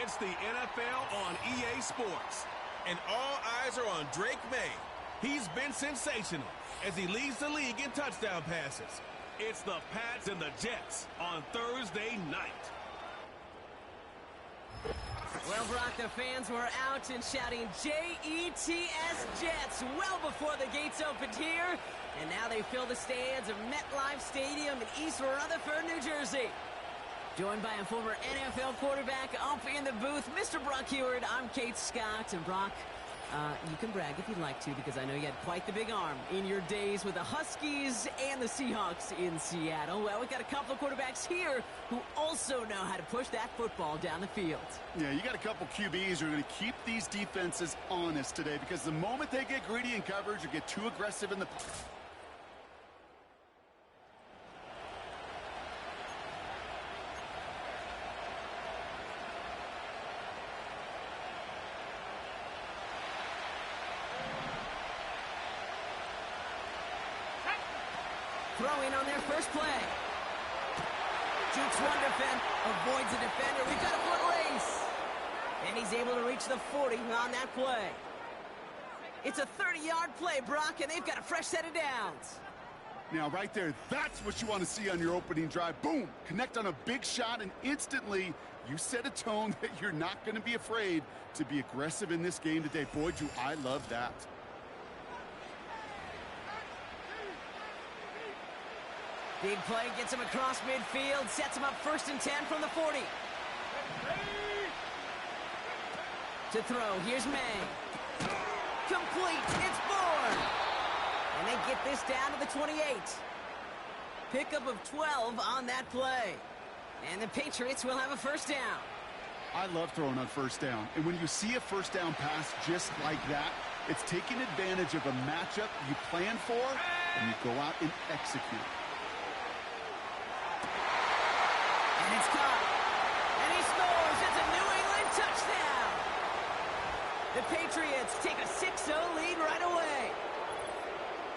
It's the NFL on EA Sports. And all eyes are on Drake May. He's been sensational as he leads the league in touchdown passes. It's the Pats and the Jets on Thursday night. Well, Brock, the fans were out and shouting J-E-T-S Jets well before the gates opened here. And now they fill the stands of MetLife Stadium in East Rutherford, New Jersey. Joined by a former NFL quarterback up in the booth, Mr. Brock Heward. I'm Kate Scott. And Brock, you can brag if you'd like to, because I know you had quite the big arm in your days with the Huskies and the Seahawks in Seattle. Well, we've got a couple of quarterbacks here who also know how to push that football down the field. Yeah, you got a couple QBs who are going to keep these defenses honest today, because the moment they get greedy in coverage or get too aggressive in the... Throwing on their first play. Jukes one defender, avoids a defender. We've got a foot race. And he's able to reach the 40 on that play. It's a 30-yard play, Brock, and they've got a fresh set of downs. Now, right there, that's what you want to see on your opening drive. Boom! Connect on a big shot, and instantly you set a tone that you're not going to be afraid to be aggressive in this game today. Boy, do I love that. Big play gets him across midfield, sets him up 1st and 10 from the 40. To throw, here's May. Complete, it's Bourne. And they get this down to the 28. Pickup of 12 on that play. And the Patriots will have a first down. I love throwing on first down. And when you see a first down pass just like that, it's taking advantage of a matchup you plan for, and you go out and execute. And it's caught. And he scores. It's a New England touchdown. The Patriots take a 6-0 lead right away.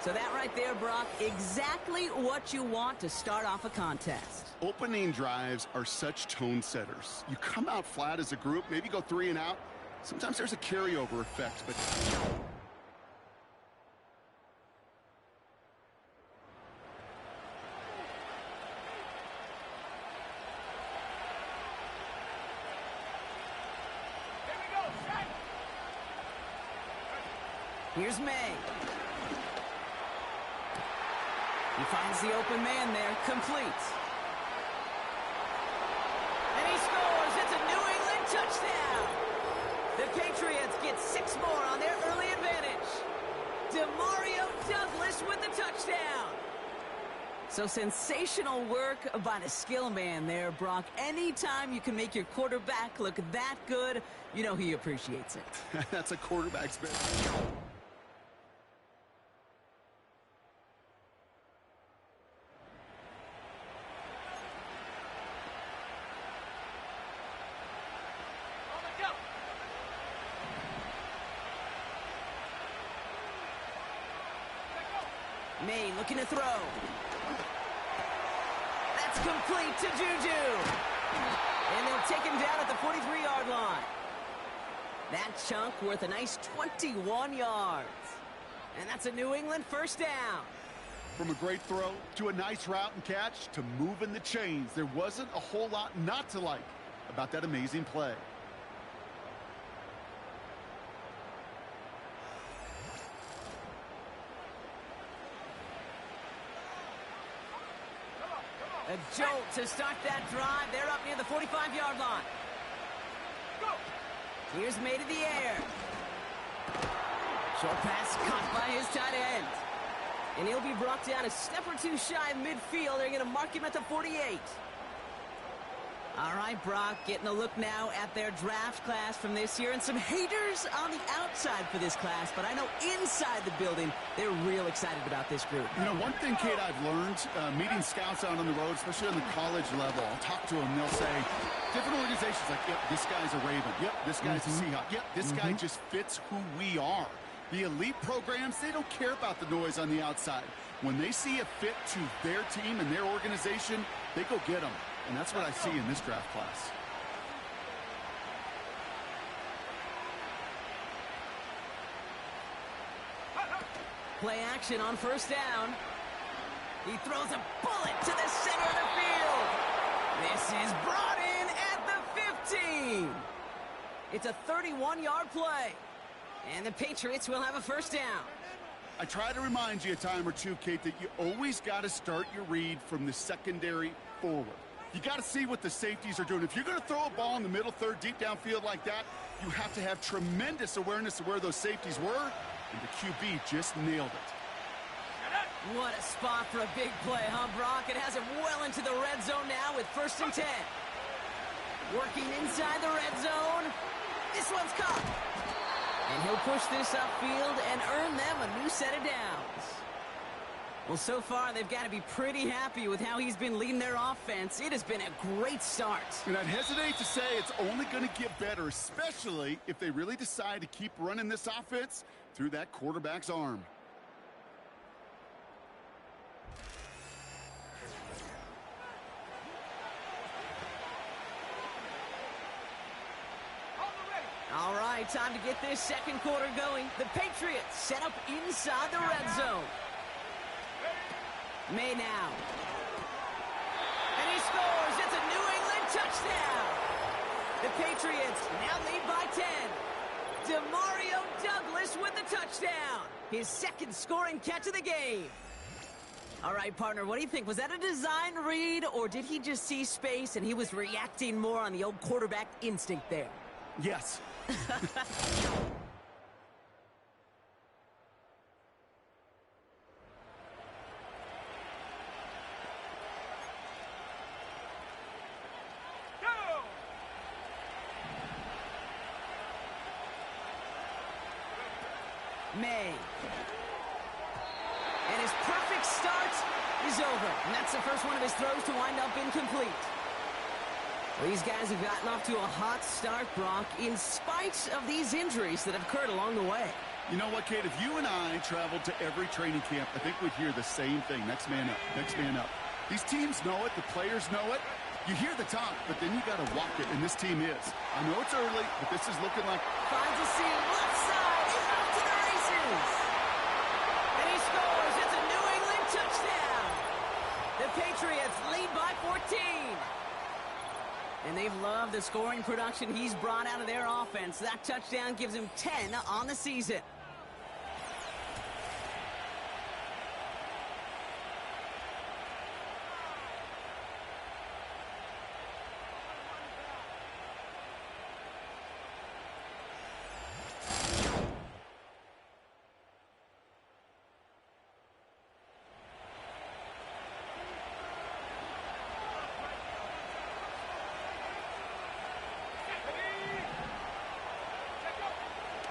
So that right there, Brock, exactly what you want to start off a contest. Opening drives are such tone setters. You come out flat as a group, maybe go 3 and out. Sometimes there's a carryover effect, but... Here's May. He finds the open man there, complete. And he scores! It's a New England touchdown! The Patriots get 6 more on their early advantage. Demario Douglas with the touchdown! So sensational work by the skill man there, Brock. Anytime you can make your quarterback look that good, you know he appreciates it. That's a quarterback's best. May looking to throw. That's complete to Juju. And they'll take him down at the 43-yard line. That chunk worth a nice 21 yards. And that's a New England first down. From a great throw to a nice route and catch to moving the chains, there wasn't a whole lot not to like about that amazing play. A jolt to start that drive. They're up near the 45-yard line. Here's May to the air. Short pass caught by his tight end. And he'll be brought down a step or two shy of midfield. They're going to mark him at the 48. All right, Brock, getting a look now at their draft class from this year. And some haters on the outside for this class. But I know inside the building, they're real excited about this group. You know, one thing, Kate, I've learned, meeting scouts out on the road, especially on the college level, I'll talk to them, they'll say, different organizations like, yep, this guy's a Raven. Yep, this guy's a Seahawk. Yep, this guy just fits who we are. The elite programs, they don't care about the noise on the outside. When they see a fit to their team and their organization, they go get them. And that's what I see in this draft class. Play action on first down. He throws a bullet to the center of the field. This is brought in at the 15. It's a 31-yard play. And the Patriots will have a first down. I try to remind you a time or two, Kate, that you always got to start your read from the secondary forward. You got to see what the safeties are doing. If you're going to throw a ball in the middle third, deep downfield like that, you have to have tremendous awareness of where those safeties were, and the QB just nailed it. What a spot for a big play, huh, Brock? It has him well into the red zone now with 1st and 10. Working inside the red zone. This one's caught. And he'll push this upfield and earn them a new set of downs. Well, so far, they've got to be pretty happy with how he's been leading their offense. It has been a great start. And I'd hesitate to say it's only going to get better, especially if they really decide to keep running this offense through that quarterback's arm. All right, time to get this second quarter going. The Patriots set up inside the red zone. May now. And he scores. It's a New England touchdown. The Patriots now lead by 10. Demario Douglas with the touchdown. His second scoring catch of the game. All right, partner, what do you think? Was that a design read, or did he just see space and he was reacting more on the old quarterback instinct there? Yes. May. And his perfect start is over. And that's the first one of his throws to wind up incomplete. Well, these guys have gotten off to a hot start, Brock, in spite of these injuries that have occurred along the way. You know what, Kate? If you and I traveled to every training camp, I think we'd hear the same thing. Next man up, next man up. These teams know it. The players know it. You hear the talk, but then you got to walk it, and this team is. I know it's early, but this is looking like... Finds a seam, left side, he's off to the races. And he scores. It's a New England touchdown. The Patriots lead by 14. And they've loved the scoring production he's brought out of their offense. That touchdown gives him 10 on the season.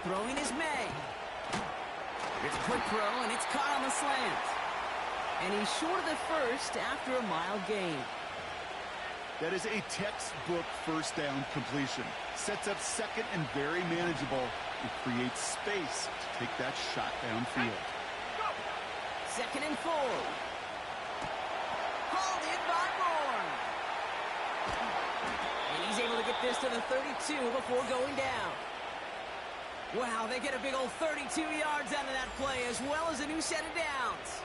Throwing is May. It's a quick throw, and it's caught on the slant. And he's short of the first after a mild gain. That is a textbook first down completion. Sets up second and very manageable and creates space to take that shot downfield. 2nd and 4. Hauled in by Bourne. And he's able to get this to the 32 before going down. Wow, they get a big old 32 yards out of that play, as well as a new set of downs.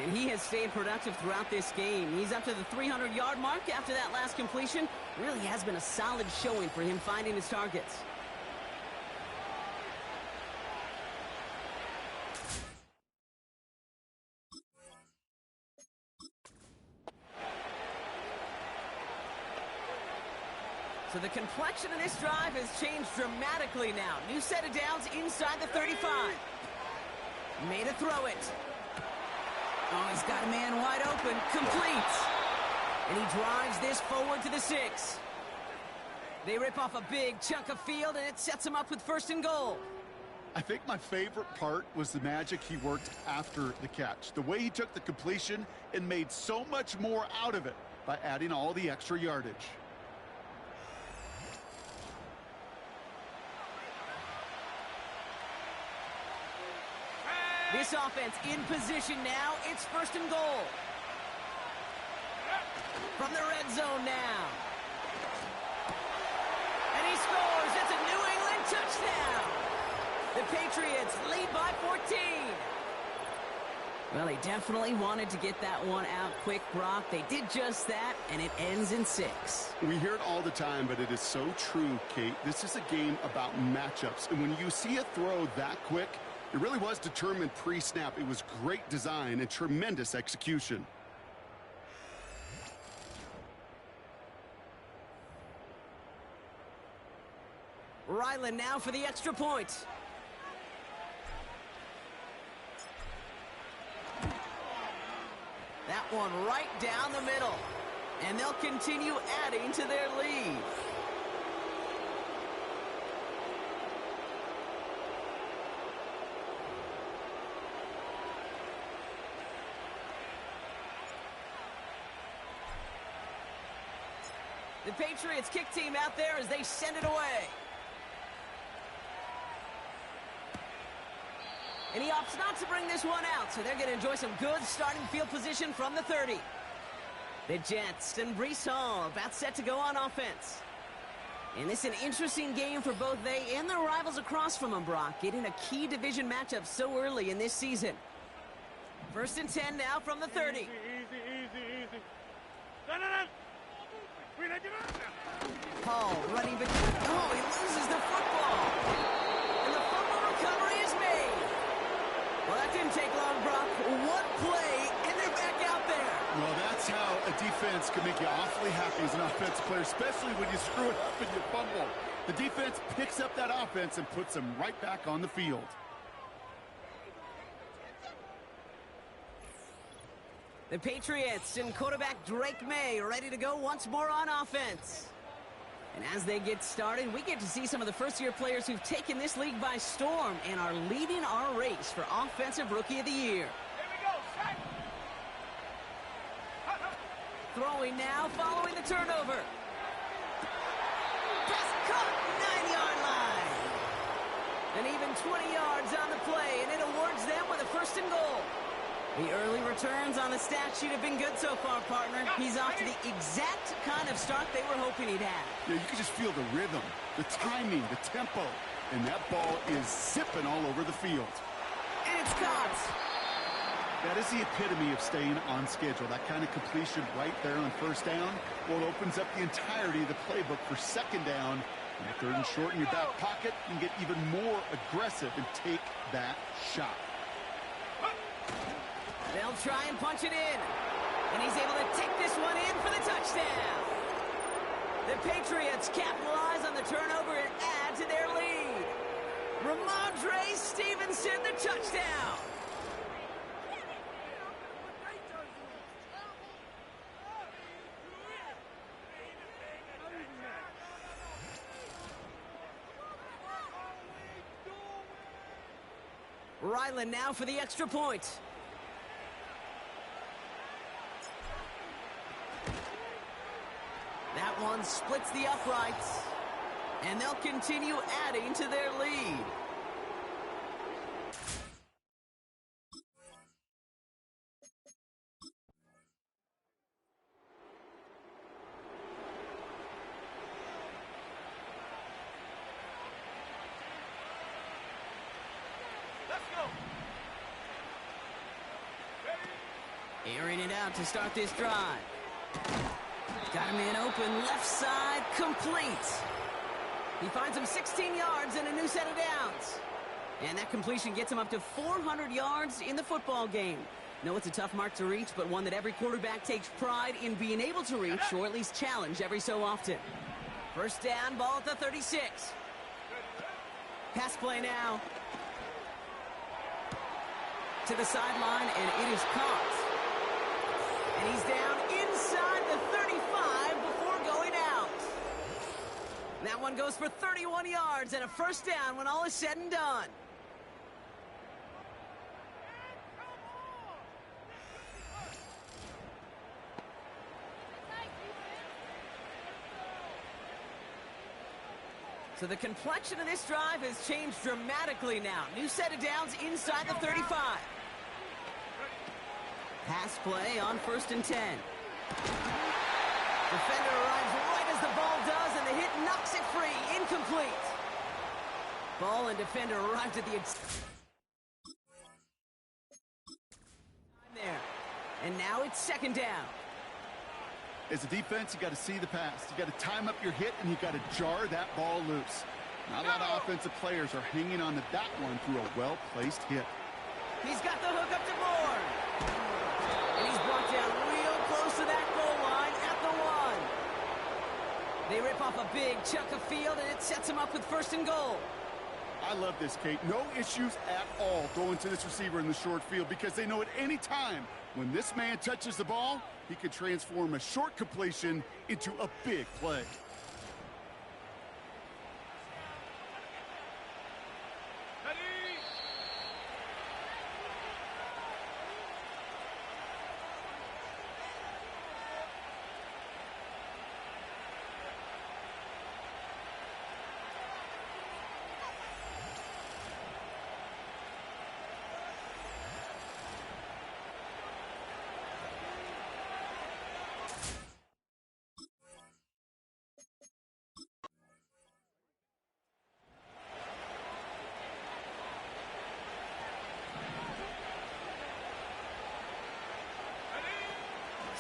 And he has stayed productive throughout this game. He's up to the 300-yard mark after that last completion. Really has been a solid showing for him finding his targets. So the complexion of this drive has changed dramatically now. New set of downs inside the 35. Made a throw it. Oh, he's got a man wide open. Complete. And he drives this forward to the 6. They rip off a big chunk of field, and it sets him up with 1st and goal. I think my favorite part was the magic he worked after the catch. The way he took the completion and made so much more out of it by adding all the extra yardage. This offense in position now. It's 1st and goal. From the red zone now. And he scores. It's a New England touchdown. The Patriots lead by 14. Well, they definitely wanted to get that one out quick, Brock. They did just that, and it ends in 6. We hear it all the time, but it is so true, Kate. This is a game about matchups. And when you see a throw that quick, it really was determined pre-snap. It was great design and tremendous execution. Ryland now for the extra point. That one right down the middle. And they'll continue adding to their lead. The Patriots kick team out there as they send it away. And he opts not to bring this one out, so they're going to enjoy some good starting field position from the 30. The Jets and Breece Hall about set to go on offense. And this is an interesting game for both they and their rivals across from them, Brock, getting a key division matchup so early in this season. 1st and 10 now from the 30. Easy. Hall running between. Oh, he loses the football. And the fumble recovery is made. Well, that didn't take long, Brock. One play, and they're back out there. Well, that's how a defense can make you awfully happy as an offensive player, especially when you screw it up and you fumble. The defense picks up that offense and puts them right back on the field. The Patriots and quarterback Drake May ready to go once more on offense. And as they get started, we get to see some of the first-year players who've taken this league by storm and are leading our race for Offensive Rookie of the Year. Throwing now, following the turnover. Pass caught, 9-yard line. And even 20 yards on the play, and it awards them with a 1st and goal. The early returns on the stat sheet have been good so far, partner. He's off to the exact kind of start they were hoping he'd have. Yeah, you can just feel the rhythm, the timing, the tempo, and that ball is zipping all over the field. And it's caught. That is the epitome of staying on schedule. That kind of completion right there on 1st down. Well, it opens up the entirety of the playbook for 2nd down. And the 3rd and short in your back pocket, you can get even more aggressive and take that shot. They'll try and punch it in. And he's able to take this one in for the touchdown. The Patriots capitalize on the turnover and add to their lead. Ramondre Stevenson, the touchdown. Ryland now for the extra point. That one splits the uprights, and they'll continue adding to their lead. Let's go. Airing it out to start this drive. Got him in open, left side, complete. He finds him 16 yards and a new set of downs. And that completion gets him up to 400 yards in the football game. No, it's a tough mark to reach, but one that every quarterback takes pride in being able to reach, or at least challenge every so often. 1st down, ball at the 36. Pass play now. To the sideline, and it is caught. And he's down inside the 35 before going out. That one goes for 31 yards and a 1st down when all is said and done. So the complexion of this drive has changed dramatically now. New set of downs inside the 35. Pass play on 1st and 10. Defender arrives right as the ball does, and the hit knocks it free. Incomplete. Ball and defender arrived at the... And now it's second down. As a defense, you got to see the pass. You got to time up your hit, and you got to jar that ball loose. Not a lot of offensive players are hanging on to that one through a well-placed hit. He's got the hook up to Moore. And he's brought down real close to that goal line at the 1. They rip off a big chunk of field, and it sets him up with first and goal. I love this, Kate. No issues at all throwing to this receiver in the short field because they know at any time when this man touches the ball, he could transform a short completion into a big play.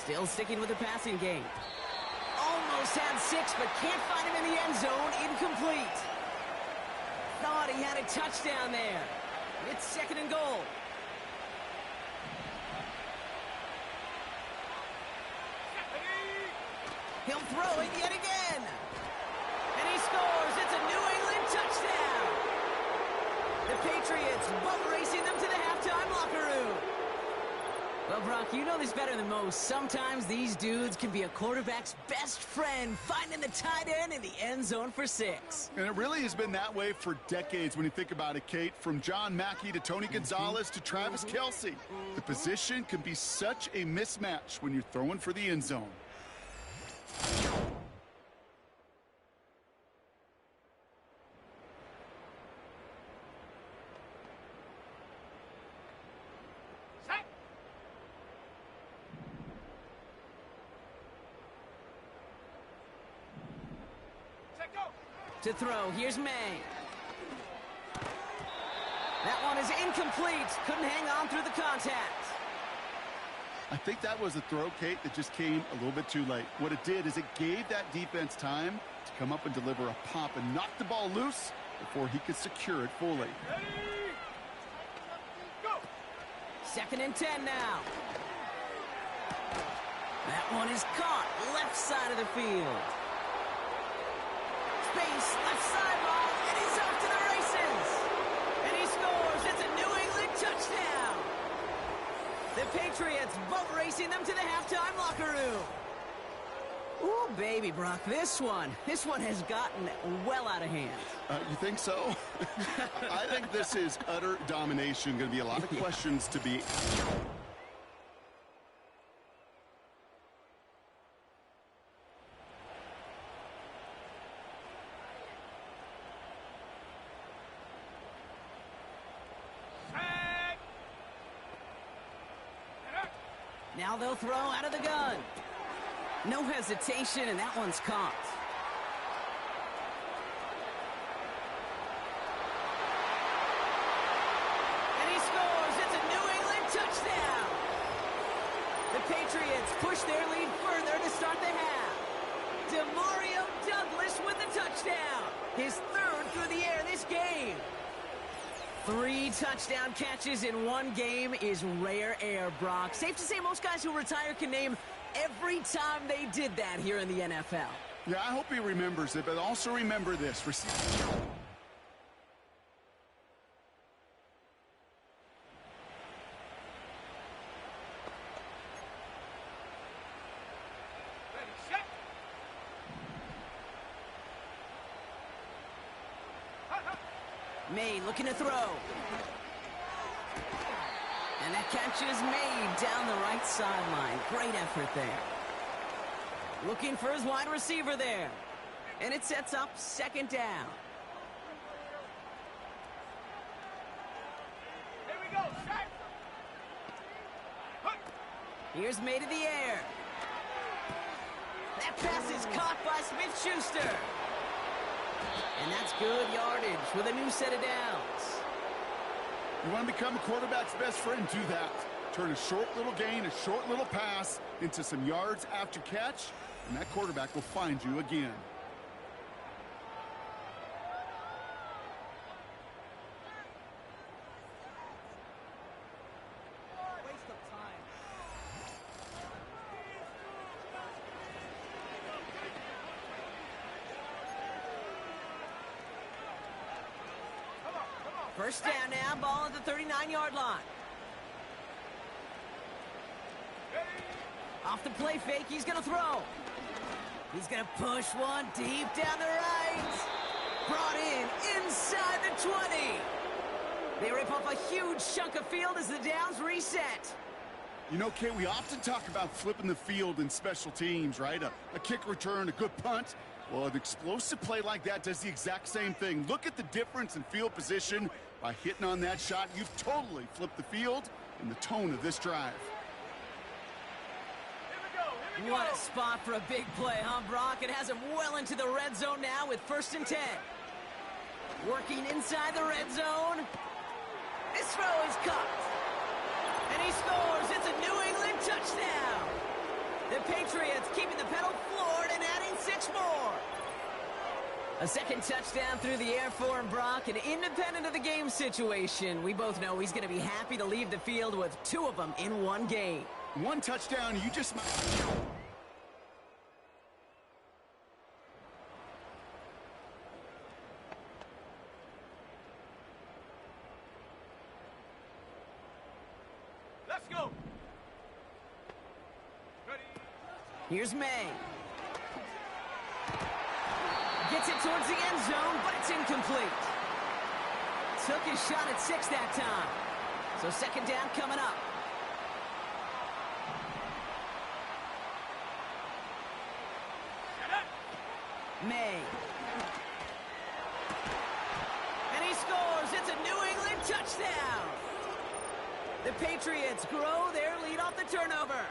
Still sticking with the passing game. Almost had 6, but can't find him in the end zone. Incomplete. Thought he had a touchdown there. It's second and goal. He'll throw it yet again. And he scores. It's a New England touchdown. The Patriots boat racing them to the halftime locker room. Well, Brock, you know this better than most. Sometimes these dudes can be a quarterback's best friend, finding the tight end in the end zone for 6. And it really has been that way for decades when you think about it, Kate. From John Mackey to Tony Gonzalez to Travis Kelce. The position can be such a mismatch when you're throwing for the end zone. To throw, here's May. That one is incomplete. Couldn't hang on through the contact. I think that was a throw, Kate, that just came a little bit too late. What it did is it gave that defense time to come up and deliver a pop and knock the ball loose before he could secure it fully. Ready, go. Second and 10 now. That one is caught left side of the field. Space, left sideline, and he's off to the races. And he scores. It's a New England touchdown. The Patriots boat racing them to the halftime locker room. Ooh, baby, Brock, this one has gotten well out of hand. You think so? I think this is utter domination. Going to be a lot of questions to be... Now they'll throw out of the gun. No hesitation, and that one's caught. And he scores. It's a New England touchdown. The Patriots push their lead further to start the half. Demario Douglas with the touchdown. His third through the air this game. 3 touchdown catches in one game is rare air, Brock. Safe to say most guys who retire can name every time they did that here in the NFL. Yeah, I hope he remembers it, but also remember this. Ready, set. May looking to throw. And that catch is made down the right sideline. Great effort there. Looking for his wide receiver there. And it sets up second down. Here we go, set. Here's May to the air. That pass is caught by Smith-Schuster. And that's good yardage with a new set of downs. You want to become a quarterback's best friend, do that. Turn a short little gain, a short little pass into some yards after catch, and that quarterback will find you again. First down now, ball at the 39-yard line. Off the play fake, he's going to throw. He's going to push one deep down the right. Brought in inside the 20. They rip off a huge chunk of field as the downs reset. You know, Kay, we often talk about flipping the field in special teams, right? A kick return, a good punt. Well, an explosive play like that does the exact same thing. Look at the difference in field position. By hitting on that shot, you've totally flipped the field and the tone of this drive. What a spot for a big play, huh, Brock? It has him well into the red zone now with 1st and 10. Working inside the red zone. This throw is caught. And he scores. It's a New England touchdown. The Patriots keeping the pedal floored and adding 6 more. A second touchdown through the air for him, Brock, and independent of the game situation, we both know he's going to be happy to leave the field with 2 of them in one game. One touchdown, you just might... Let's go. Ready. Here's May. Gets it towards the end zone, but it's incomplete. Took his shot at 6 that time. So second down coming up. May. And he scores. It's a New England touchdown. The Patriots grow their lead off the turnover.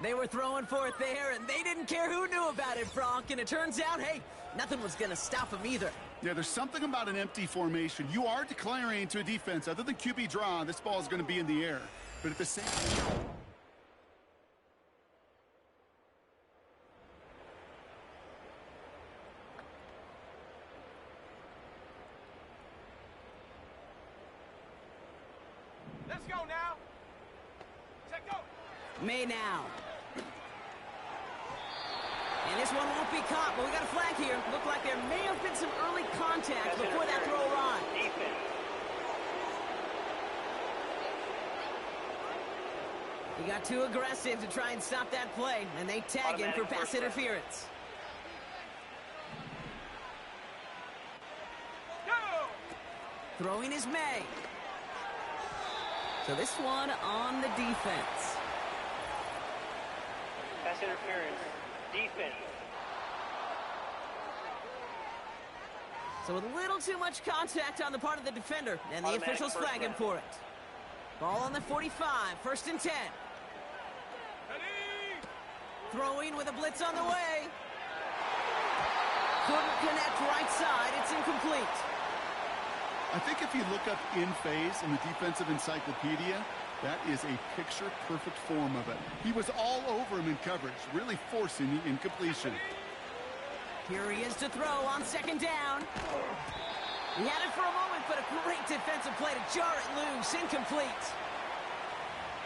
They were throwing for it there, and they didn't care who knew about it, Brock. And it turns out, hey, nothing was going to stop them either. Yeah, there's something about an empty formation. You are declaring to a defense, other than QB draw, this ball is going to be in the air. But at the same time... Let's go now. Check go. May now. And this one won't be caught, but we got a flag here. Looked like there may have been some early contact before that throw run. He got too aggressive to try and stop that play, and they tag him for pass interference. Go. Throwing is May. So this one on the defense. Pass interference. Defense. So with a little too much contact on the part of the defender, and the officials flag him for it. Ball on the 45, 1st and 10. Ready. Throwing with a blitz on the way. Couldn't connect right side. It's incomplete. I think if you look up in phase in the defensive encyclopedia, that is a picture-perfect form of it. He was all over him in coverage, really forcing the incompletion. Here he is to throw on 2nd down. He had it for a moment, but a great defensive play to jar it loose. Incomplete.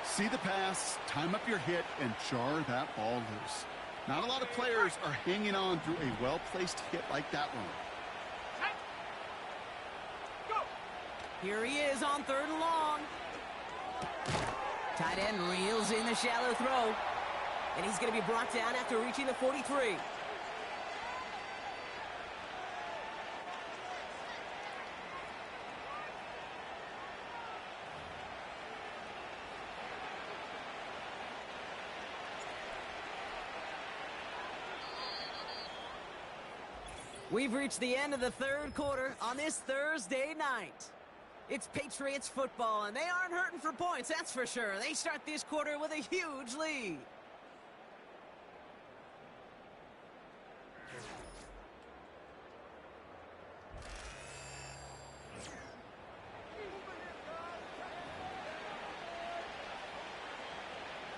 See the pass, time up your hit, and jar that ball loose. Not a lot of players are hanging on through a well-placed hit like that one. Here he is on 3rd and long. Tight end reels in the shallow throw. And he's going to be brought down after reaching the 43. We've reached the end of the 3rd quarter on this Thursday night. It's Patriots football, and they aren't hurting for points, that's for sure. They start this quarter with a huge lead.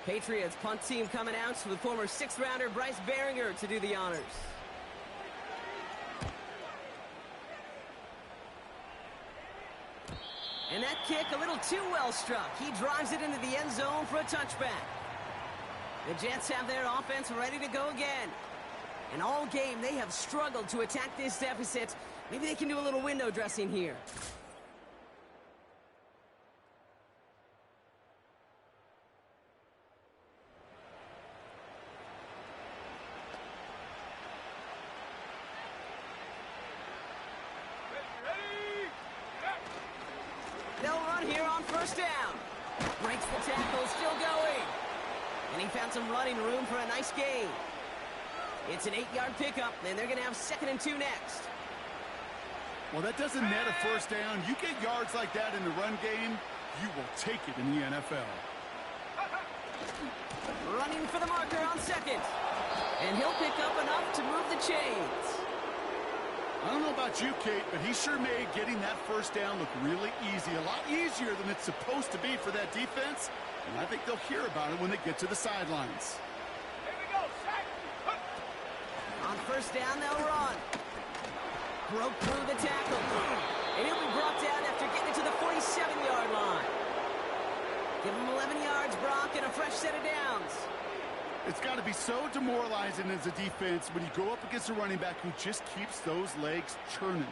Patriots punt team coming out with former 6th-rounder Bryce Behringer to do the honors. And that kick a little too well struck. He drives it into the end zone for a touchback. The Jets have their offense ready to go again. And all game, they have struggled to attack this deficit. Maybe they can do a little window dressing here. They'll run here on first down. Breaks the tackle, still going. And he found some running room for a nice gain. It's an 8-yard pickup, and they're going to have 2nd and 2 next. Well, that doesn't net a first down. You get yards like that in the run game, you will take it in the NFL. Running for the marker on 2nd. And he'll pick up enough to move the chains. I don't know about you, Kate, but he sure made getting that first down look really easy. A lot easier than it's supposed to be for that defense. And I think they'll hear about it when they get to the sidelines. On first down, they'll run. Broke through the tackle. And he'll be brought down after getting it to the 47-yard line. Give him 11 yards, Brock, and a fresh set of downs. It's got to be so demoralizing as a defense when you go up against a running back who just keeps those legs churning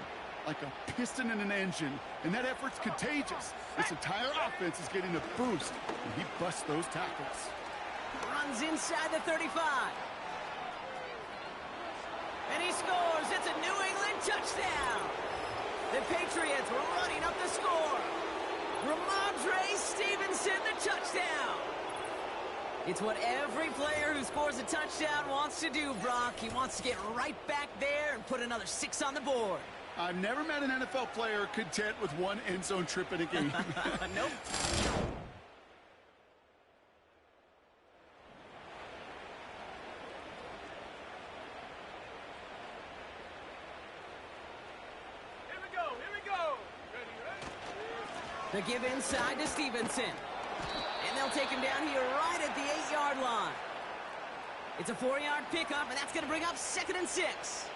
like a piston in an engine. And that effort's contagious. This entire offense is getting a boost when he busts those tackles. Runs inside the 35. And he scores. It's a New England touchdown. The Patriots were running up the score. Ramondre Stevenson, the touchdown. It's what every player who scores a touchdown wants to do, Brock. He wants to get right back there and put another 6 on the board. I've never met an NFL player content with one end zone trip in a game. Nope. The give inside to Stevenson. And they'll take him down here right at the 8-yard line. It's a 4-yard pickup, and that's going to bring up 2nd and 6.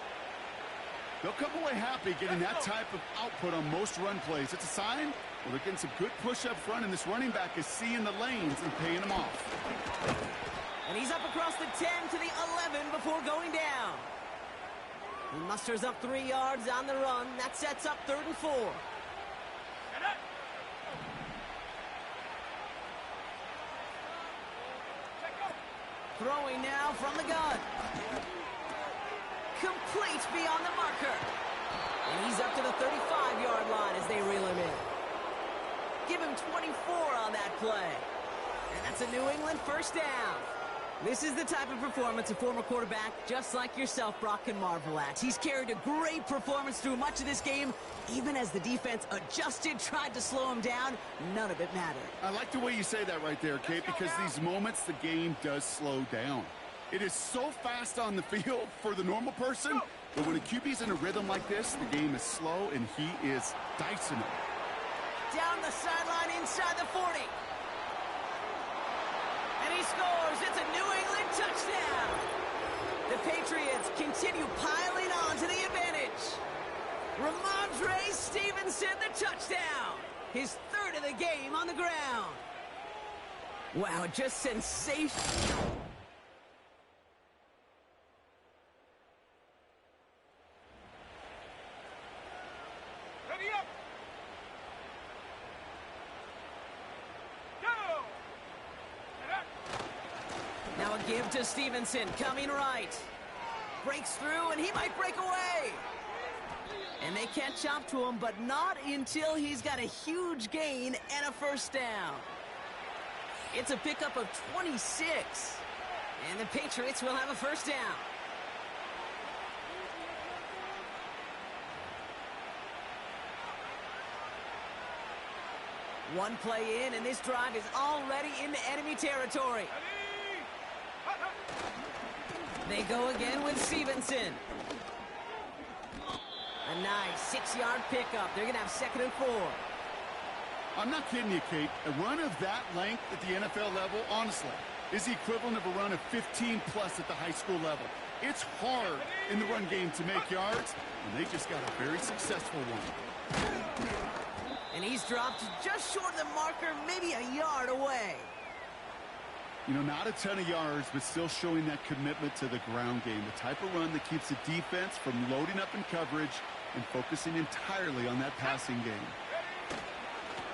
They'll come away happy getting that type of output on most run plays. It's a sign, well, they're getting some good push up front, and this running back is seeing the lanes and paying them off. And he's up across the 10 to the 11 before going down. He musters up 3 yards on the run. That sets up 3rd and 4. Throwing now from the gun. Complete beyond the marker. And he's up to the 35-yard line as they reel him in. Give him 24 on that play. And that's a New England first down. This is the type of performance a former quarterback, just like yourself, Brock, can marvel at. He's carried a great performance through much of this game. Even as the defense adjusted, tried to slow him down, none of it mattered. I like the way you say that right there, Kate, because these moments the game does slow down. It is so fast on the field for the normal person, but when a QB's in a rhythm like this, the game is slow and he is dicing it. Down the sideline inside the 40. And he scores. It's a New England touchdown. The Patriots continue piling on to the advantage. Ramondre Stevenson, the touchdown. His 3rd of the game on the ground. Wow, just sensational. Ready up. Go. Now a give to Stevenson, coming right. Breaks through, and he might break away. And they catch up to him, but not until he's got a huge gain and a first down. It's a pickup of 26. And the Patriots will have a first down. One play in, and this drive is already into enemy territory. They go again with Stevenson. A nice 6-yard pickup. They're going to have 2nd and 4. I'm not kidding you, Kate. A run of that length at the NFL level, honestly, is the equivalent of a run of 15-plus at the high school level. It's hard in the run game to make yards, and they just got a very successful one. And he's dropped just short of the marker, maybe a yard away. You know, not a ton of yards, but still showing that commitment to the ground game. The type of run that keeps the defense from loading up in coverage and focusing entirely on that passing game.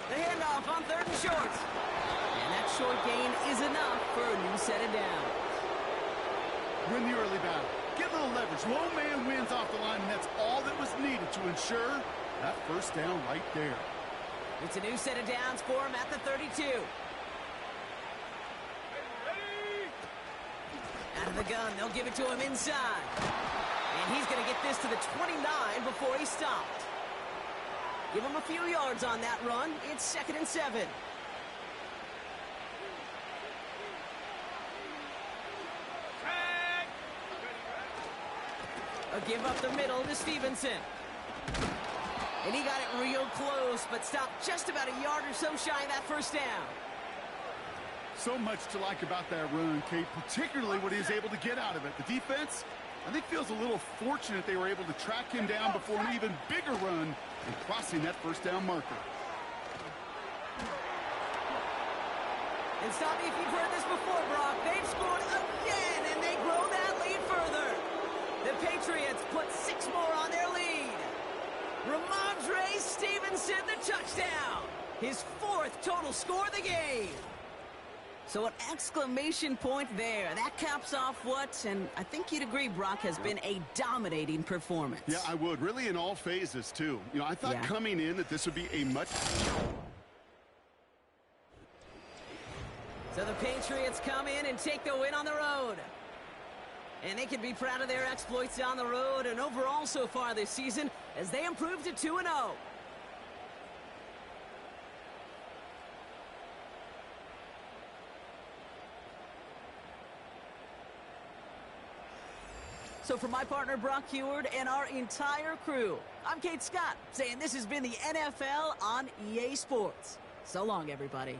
The handoff on 3rd and short. And that short gain is enough for a new set of downs. Win the early battle. Get a little leverage. Low man wins off the line, and that's all that was needed to ensure that first down right there. It's a new set of downs for him at the 32. Out of the gun, they'll give it to him inside. And he's going to get this to the 29 before he stopped. Give him a few yards on that run. It's 2nd and 7. A give up the middle to Stevenson. And he got it real close, but stopped just about a yard or so shy of that first down. So much to like about that run, Kate, particularly what he was able to get out of it. The defense, I think, feels a little fortunate they were able to track him down before an even bigger run and crossing that first down marker. And stop me if you've heard this before, Brock. They've scored again, and they grow that lead further. The Patriots put 6 more on their lead. Ramondre Stevenson, the touchdown. His 4th total score of the game. So an exclamation point there. That caps off what, and I think you'd agree, Brock, has been a dominating performance. Yeah, I would. Really in all phases, too. You know, I thought coming in that this would be a much... So the Patriots come in and take the win on the road. And they can be proud of their exploits on the road and overall so far this season as they improve to 2-0. So for my partner, Brock Heward, and our entire crew, I'm Kate Scott, saying this has been the NFL on EA Sports. So long, everybody.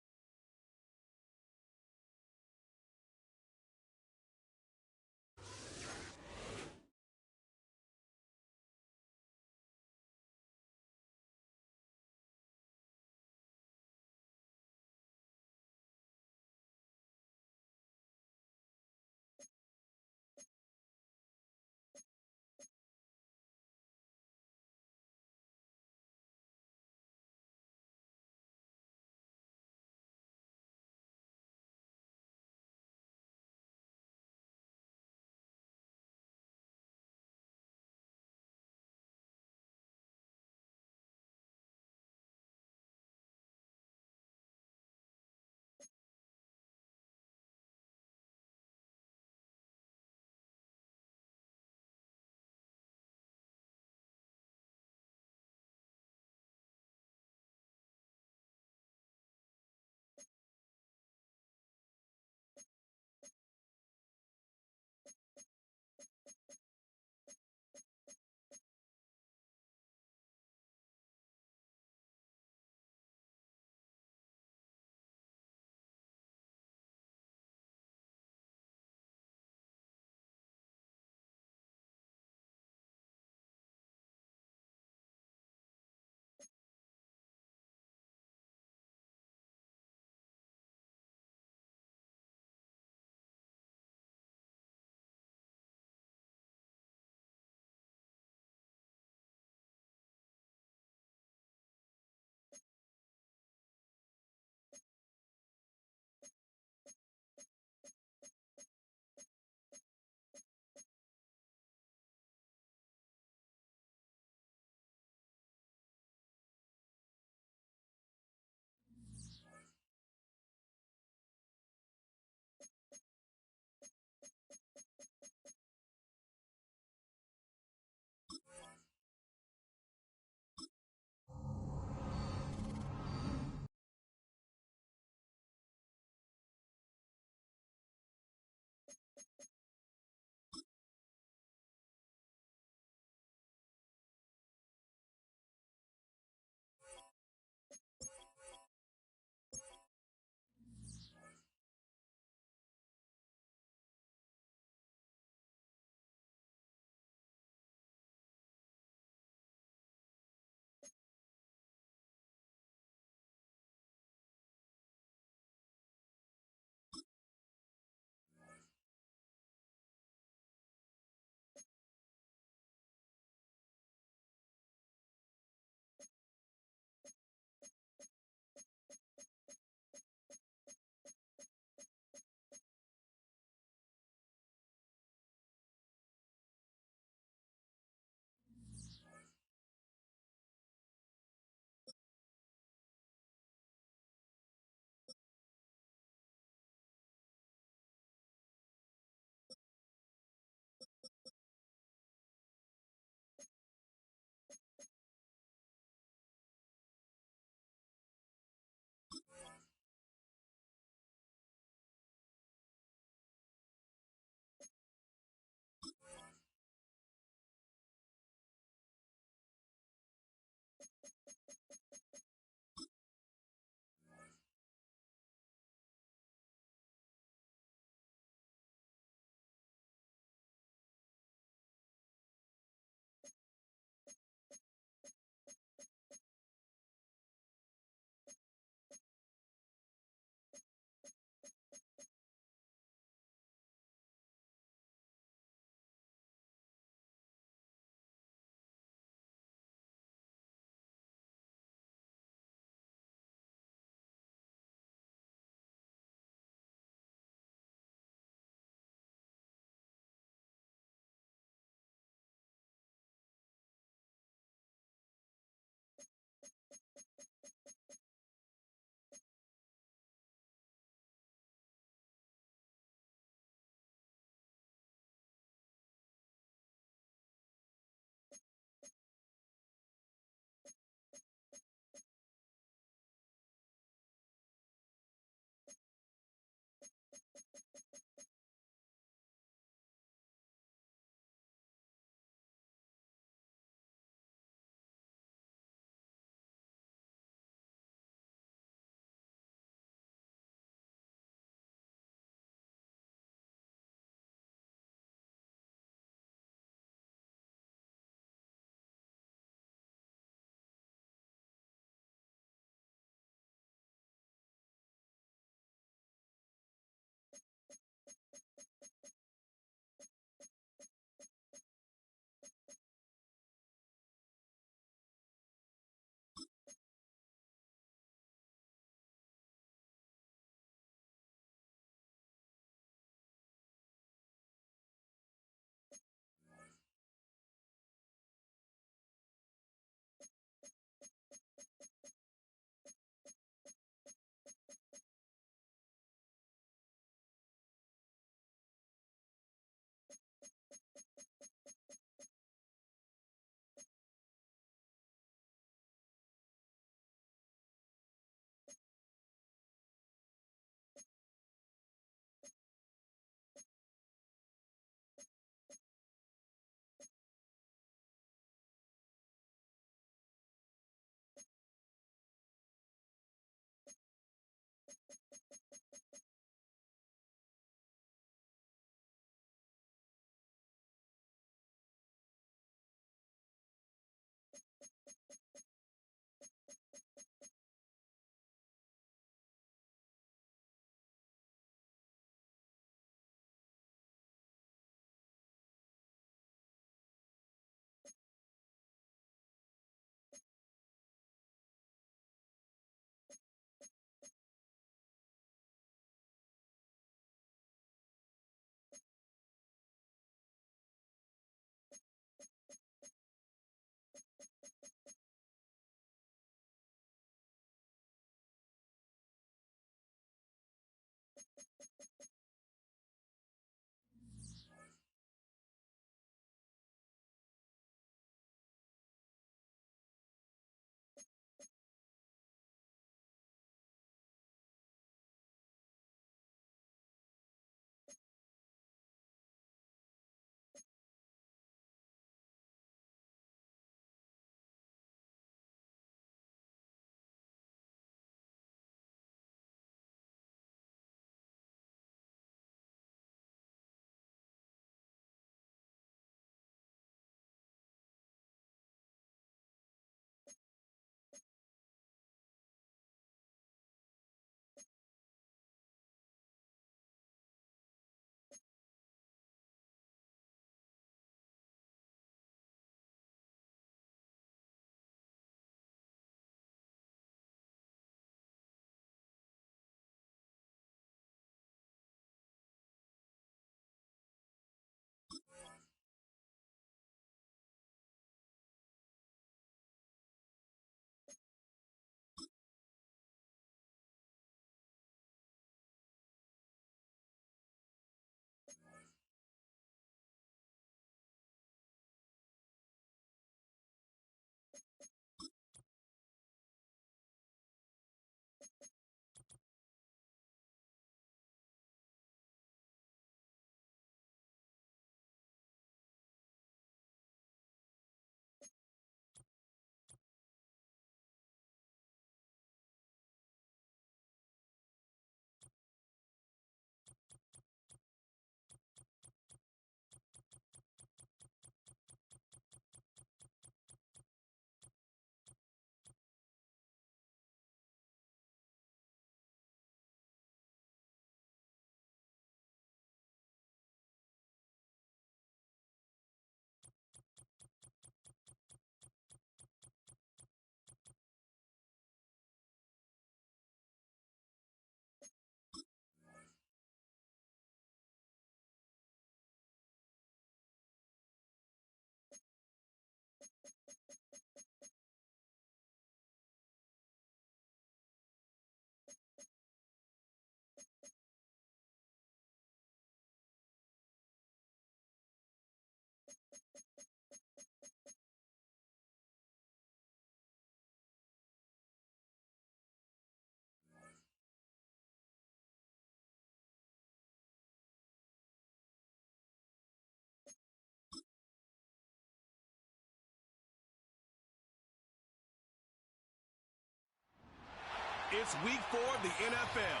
It's week 4 of the NFL,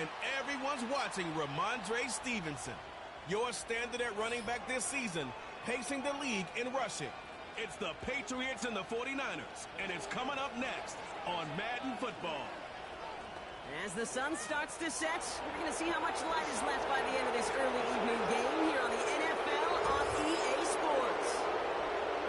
and everyone's watching Ramondre Stevenson, your standard at running back this season, pacing the league in rushing. It's the Patriots and the 49ers, and it's coming up next on Madden Football. As the sun starts to set, we're going to see how much light is left by the end of this early evening game here on the NFL on EA Sports.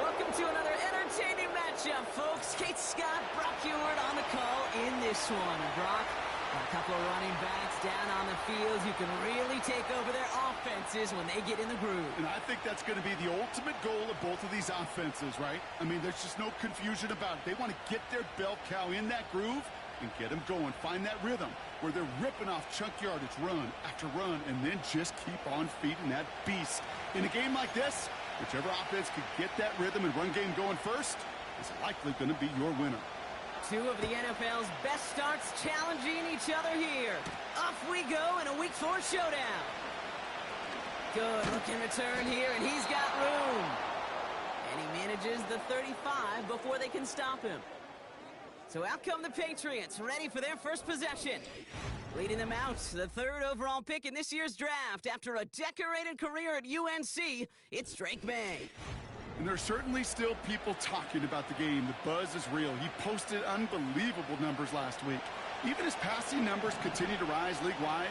Welcome to another entertaining matchup, folks. Kate Scott, Brock Ewart on the call in this one. Brock, a couple of running backs down on the field who can really take over their offenses when they get in the groove. And I think that's going to be the ultimate goal of both of these offenses, right? I mean, there's just no confusion about it. They want to get their bell cow in that groove and get them going. Find that rhythm where they're ripping off chunk yardage, run after run, and then just keep on feeding that beast. In a game like this, whichever offense could get that rhythm and run game going first is likely going to be your winner. Two of the NFL's best starts challenging each other here. Off we go in a Week 4 showdown. Good looking return here, and he's got room. And he manages the 35 before they can stop him. So out come the Patriots, ready for their first possession. Leading them out, the 3rd overall pick in this year's draft. After a decorated career at UNC, it's Drake May. And there's certainly still people talking about the game. The buzz is real. He posted unbelievable numbers last week. Even his passing numbers continue to rise league-wide.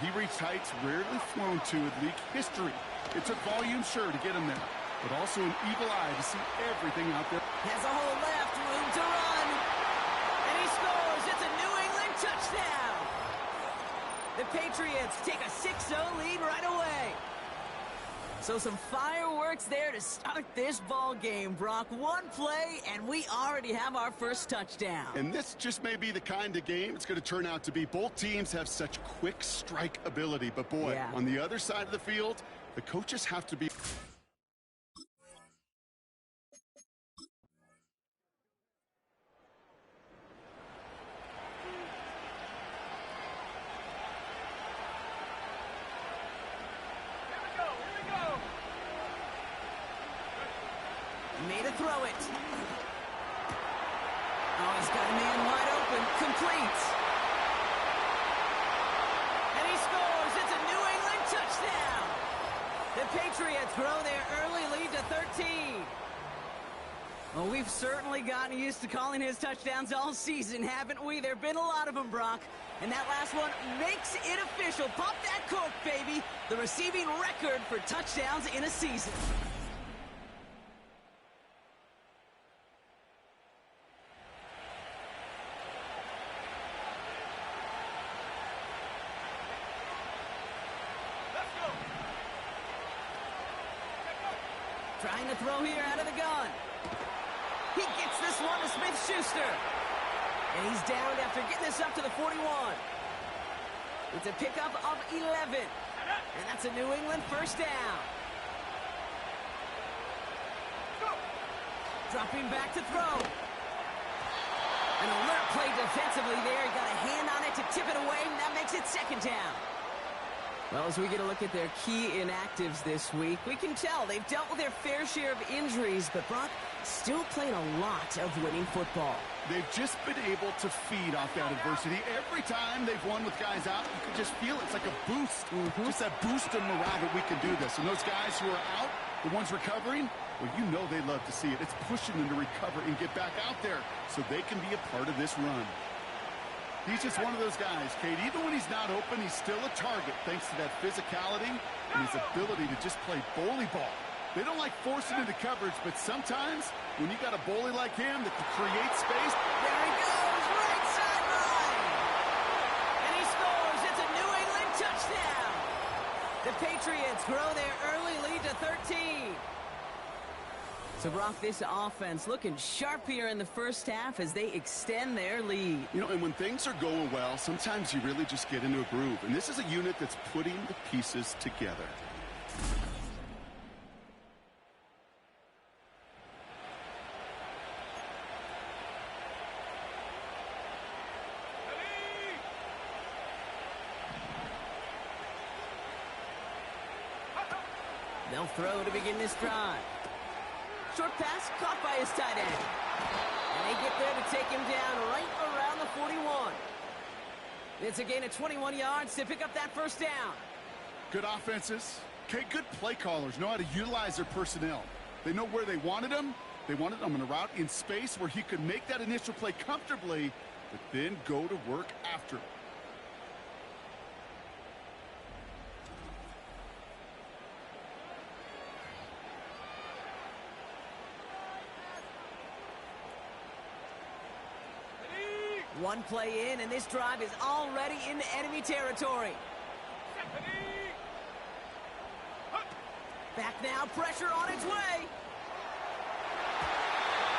He reached heights rarely flown to in league history. It took volume, sure, to get him there, but also an eagle eye to see everything out there. Has a whole left, room to run. And he scores. It's a New England touchdown. The Patriots take a 6-0 lead right away. So some fireworks there to start this ball game, Brock. One play, and we already have our first touchdown. And this just may be the kind of game it's going to turn out to be. Both teams have such quick strike ability. But, boy, on the other side of the field, the coaches have to be... Made a throw it. Oh, he's got a man wide open. Complete. And he scores. It's a New England touchdown. The Patriots grow their early lead to 13. Well, we've certainly gotten used to calling his touchdowns all season, haven't we? There have been a lot of them, Brock. And that last one makes it official. Pop that cork, baby. The receiving record for touchdowns in a season. Trying to throw here out of the gun. He gets this one to Smith-Schuster. And he's downed after getting this up to the 41. It's a pickup of 11. And that's a New England first down. Dropping back to throw. An alert play defensively there. He got a hand on it to tip it away. And that makes it 2nd down. Well, as we get a look at their key inactives this week, we can tell they've dealt with their fair share of injuries, but Brock still playing a lot of winning football. They've just been able to feed off that adversity. Every time they've won with guys out, you can just feel it's like a boost. Just that boost of morale that we can do this. And those guys who are out, the ones recovering, well, you know they love to see it. It's pushing them to recover and get back out there so they can be a part of this run. He's just one of those guys, Kate. Even when he's not open, he's still a target thanks to that physicality and his ability to just play bully ball. They don't like forcing into coverage, but sometimes when you got a bully like him that can create space. There he goes, right sideline. And he scores. It's a New England touchdown. The Patriots grow their early lead to 13. So, Brock, this offense looking sharp here in the first half as they extend their lead. You know, and when things are going well, sometimes you really just get into a groove. And this is a unit that's putting the pieces together. They'll throw to begin this drive. Short pass caught by his tight end. And they get there to take him down right around the 41. It's a gain of 21 yards to pick up that first down. Good offenses. Okay, good play callers know how to utilize their personnel. They know where they wanted him. They wanted him in a route in space where he could make that initial play comfortably, but then go to work after. One play in, and this drive is already into enemy territory. Back now, pressure on its way.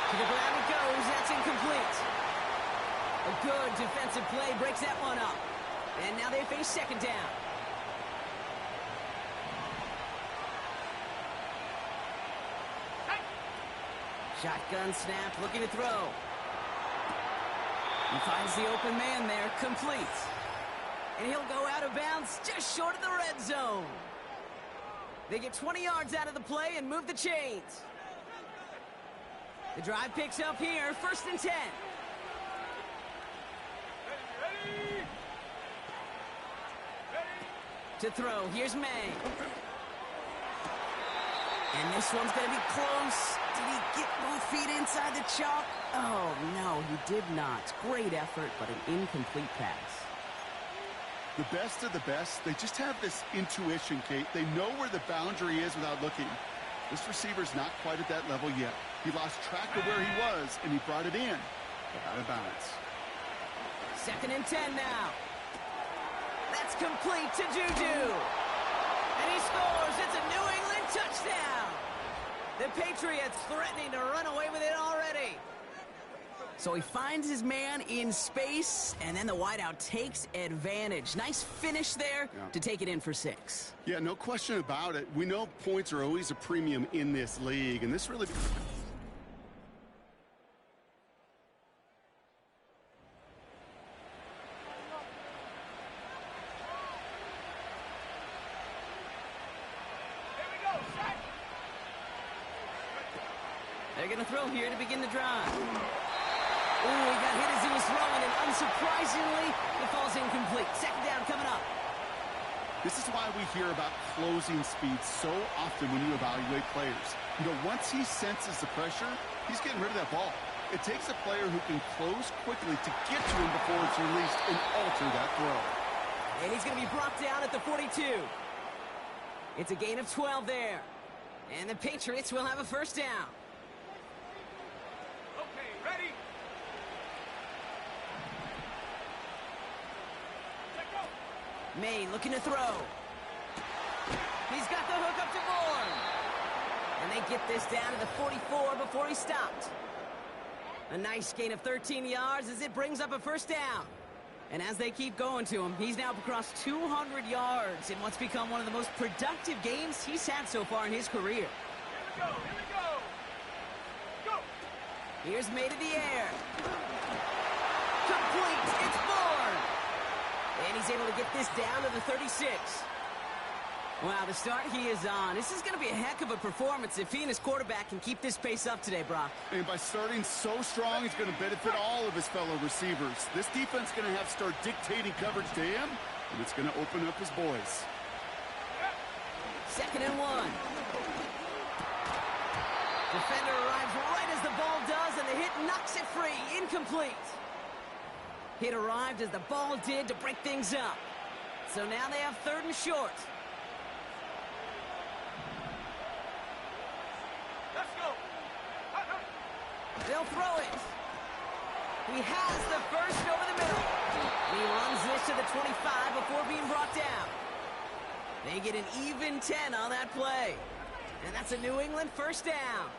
To the ground it goes. That's incomplete. A good defensive play breaks that one up. And now they face second down. Shotgun snap, looking to throw. He finds the open man there, complete. And he'll go out of bounds just short of the red zone. They get 20 yards out of the play and move the chains. The drive picks up here, 1st and 10. To throw, here's May. And this one's going to be close. Did he get both feet inside the chalk? Oh, no, he did not. Great effort, but an incomplete pass. The best of the best, they just have this intuition, Kate. They know where the boundary is without looking. This receiver's not quite at that level yet. He lost track of where he was, and he brought it in, but out of bounds. 2nd and 10 now. That's complete to Juju. And he scores. It's a New England touchdown. The Patriots threatening to run away with it already. So he finds his man in space, and then the wideout takes advantage. Nice finish there to take it in for 6. Yeah, no question about it. We know points are always a premium in this league, and this really... They're going to throw here to begin the drive. Ooh, he got hit as he was throwing, and unsurprisingly, it falls incomplete. 2nd down coming up. This is why we hear about closing speed so often when you evaluate players. You know, once he senses the pressure, he's getting rid of that ball. It takes a player who can close quickly to get to him before it's released and alter that throw. And he's going to be brought down at the 42. It's a gain of 12 there. And the Patriots will have a 1st down. Okay, ready? May looking to throw. He's got the hook up to Bourne. And they get this down to the 44 before he stopped. A nice gain of 13 yards as it brings up a 1st down. And as they keep going to him, he's now across 200 yards in what's become one of the most productive games he's had so far in his career. Here we go, here we go. Go! Here's May to the air. Complete, it's Bourne. And he's able to get this down to the 36. Wow, the start he is on. This is going to be a heck of a performance if he and his quarterback can keep this pace up today, Brock. And by starting so strong, he's going to benefit all of his fellow receivers. This defense is going to have to start dictating coverage to him, and it's going to open up his boys. 2nd and 1. Defender arrives right as the ball does, and the hit knocks it free. Incomplete. Hit arrived as the ball did to break things up. So now they have 3rd and short. Let's go! They'll throw it. He has the 1st over the middle. He runs this to the 25 before being brought down. They get an even 10 on that play. And that's a New England 1st down.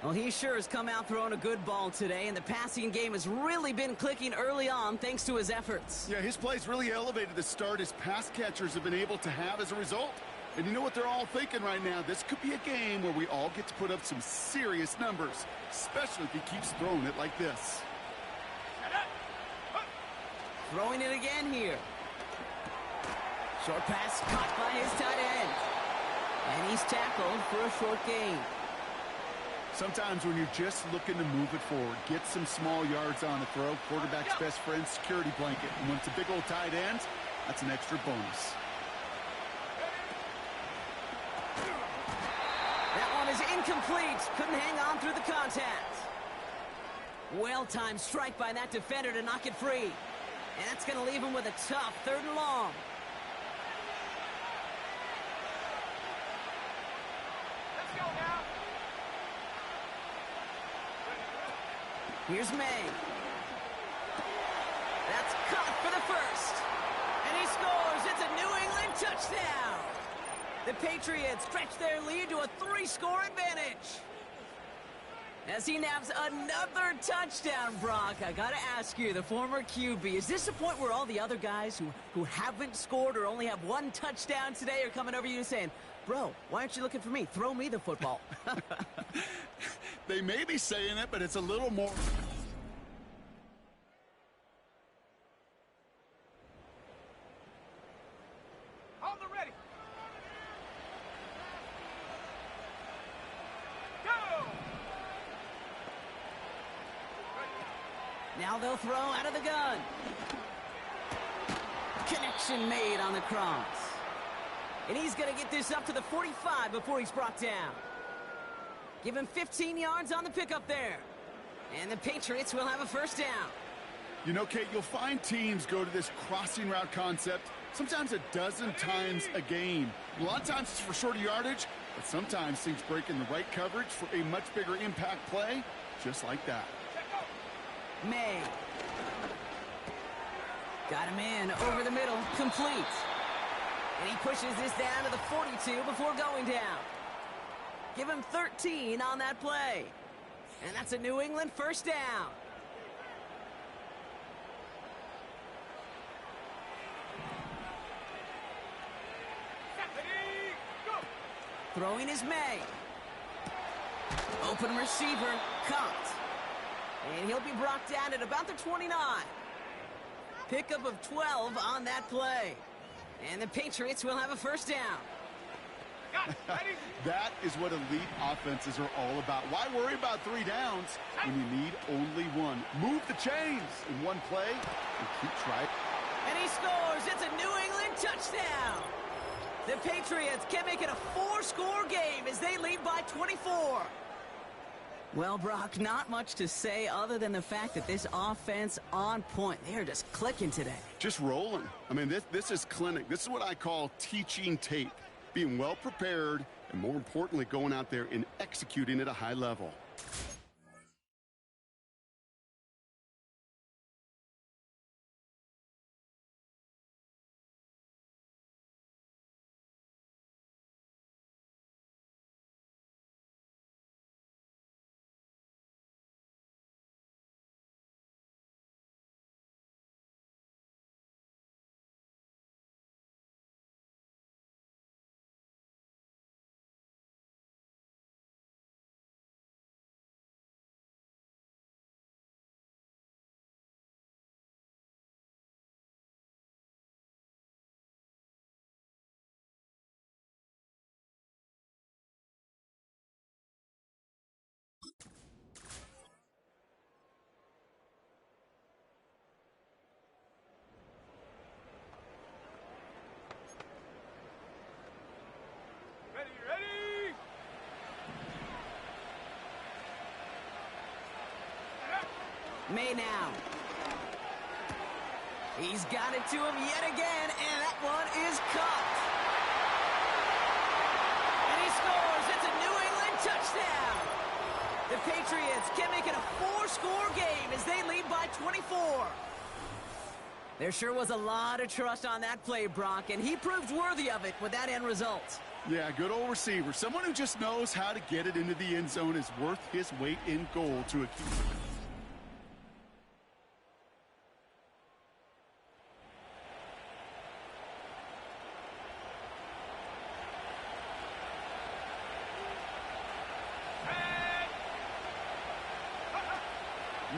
Well, he sure has come out throwing a good ball today, and the passing game has really been clicking early on thanks to his efforts. Yeah, his plays really elevated the start his pass catchers have been able to have as a result. And you know what they're all thinking right now? This could be a game where we all get to put up some serious numbers, especially if he keeps throwing it like this. Throwing it again here. Short pass caught by his tight end. And he's tackled for a short gain. Sometimes when you're just looking to move it forward, get some small yards on the throw, quarterback's best friend, security blanket. And when it's a big old tight end, that's an extra bonus. That one is incomplete. Couldn't hang on through the contact. Well-timed strike by that defender to knock it free. And that's going to leave him with a tough 3rd and long. Let's go now. Here's May. That's caught for the first. And he scores. It's a New England touchdown. The Patriots stretch their lead to a 3-score advantage. As he naps another touchdown, Brock, I gotta ask you, the former QB, is this the point where all the other guys who haven't scored or only have 1 touchdown today are coming over you saying, bro, why aren't you looking for me? Throw me the football. They may be saying it, but it's a little more... Hold the ready. Now they'll throw out of the gun. Connection made on the cross. And he's going to get this up to the 45 before he's brought down. Give him 15 yards on the pickup there. And the Patriots will have a first down. You know, Kate, you'll find teams go to this crossing route concept sometimes a dozen times a game. A lot of times it's for shorter yardage, but sometimes things break in the right coverage for a much bigger impact play, just like that. May. Got him in over the middle, complete. And he pushes this down to the 42 before going down. Give him 13 on that play. And that's a New England first down. Throwing is May. Open receiver, caught. And he'll be brought down at about the 29. Pickup of 12 on that play. And the Patriots will have a first down. That is what elite offenses are all about. Why worry about 3 downs when you need only 1? Move the chains in one play and keep trying. And he scores. It's a New England touchdown. The Patriots can make it a 4-score game as they lead by 24. Well, Brock, not much to say other than the fact that this offense on point. They're just clicking today. Just rolling. I mean, this is clinic. This is what I call teaching tape. Being well prepared and, more importantly, going out there and executing at a high level. Ready. May now. He's got it to him yet again, and that one is caught. And he scores. It's a New England touchdown. The Patriots can make it a 4-score game as they lead by 24. There sure was a lot of trust on that play, Brock, and he proved worthy of it with that end result. Yeah, good old receiver. Someone who just knows how to get it into the end zone is worth his weight in gold to a keeper.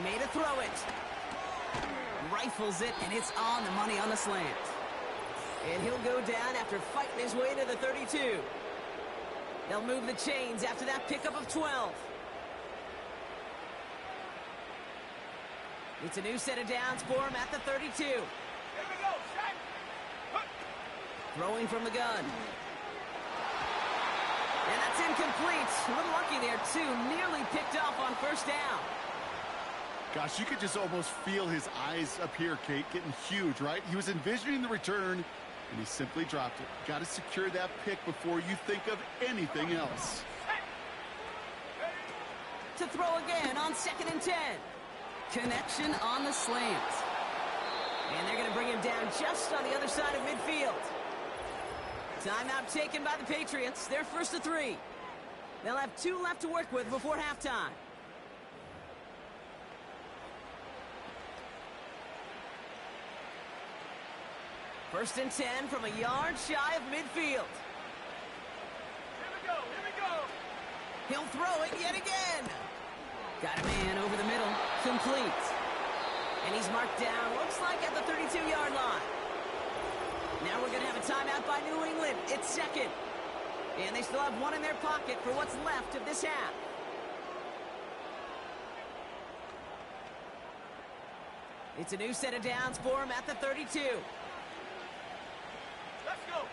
Made a throw it. Rifles it, and it's on the money on the slant. And he'll go down after fighting his way to the 32. They'll move the chains after that pickup of 12. It's a new set of downs for him at the 32. Here we go. Set. Put. Throwing from the gun. And that's incomplete. A little lucky there, too. Nearly picked off on first down. Gosh, you could just almost feel his eyes up here, Kate, getting huge, right? He was envisioning the return, and he simply dropped it. Got to secure that pick before you think of anything else. To throw again on 2nd and 10. Connection on the slant. And they're going to bring him down just on the other side of midfield. Timeout taken by the Patriots. They're first to 3. They'll have 2 left to work with before halftime. First and 10 from a yard shy of midfield. Here we go. Here we go. He'll throw it yet again. Got a man over the middle. Complete. And he's marked down, looks like at the 32-yard line. Now we're going to have a timeout by New England. It's second. And they still have 1 in their pocket for what's left of this half. It's a new set of downs for him at the 32. Let's go.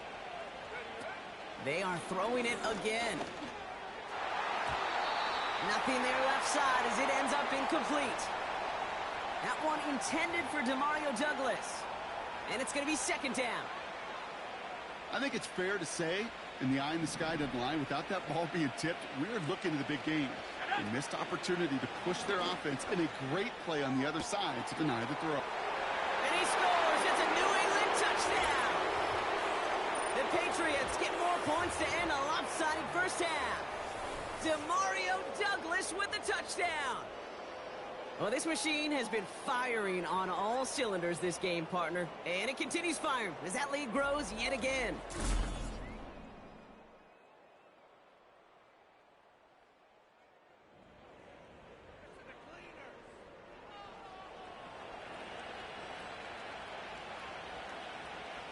They are throwing it again. Nothing there left side as it ends up incomplete. That one intended for Demario Douglas. And it's going to be 2nd down. I think it's fair to say, in the eye in the sky doesn't lie, without that ball being tipped, we're looking at the big game. A missed opportunity to push their offense and a great play on the other side to deny the throw. And he scores. It's a New England touchdown. The Patriots get more points to end a lopsided first half. Demario Douglas with the touchdown. Well, this machine has been firing on all cylinders this game, partner. And it continues firing as that lead grows yet again.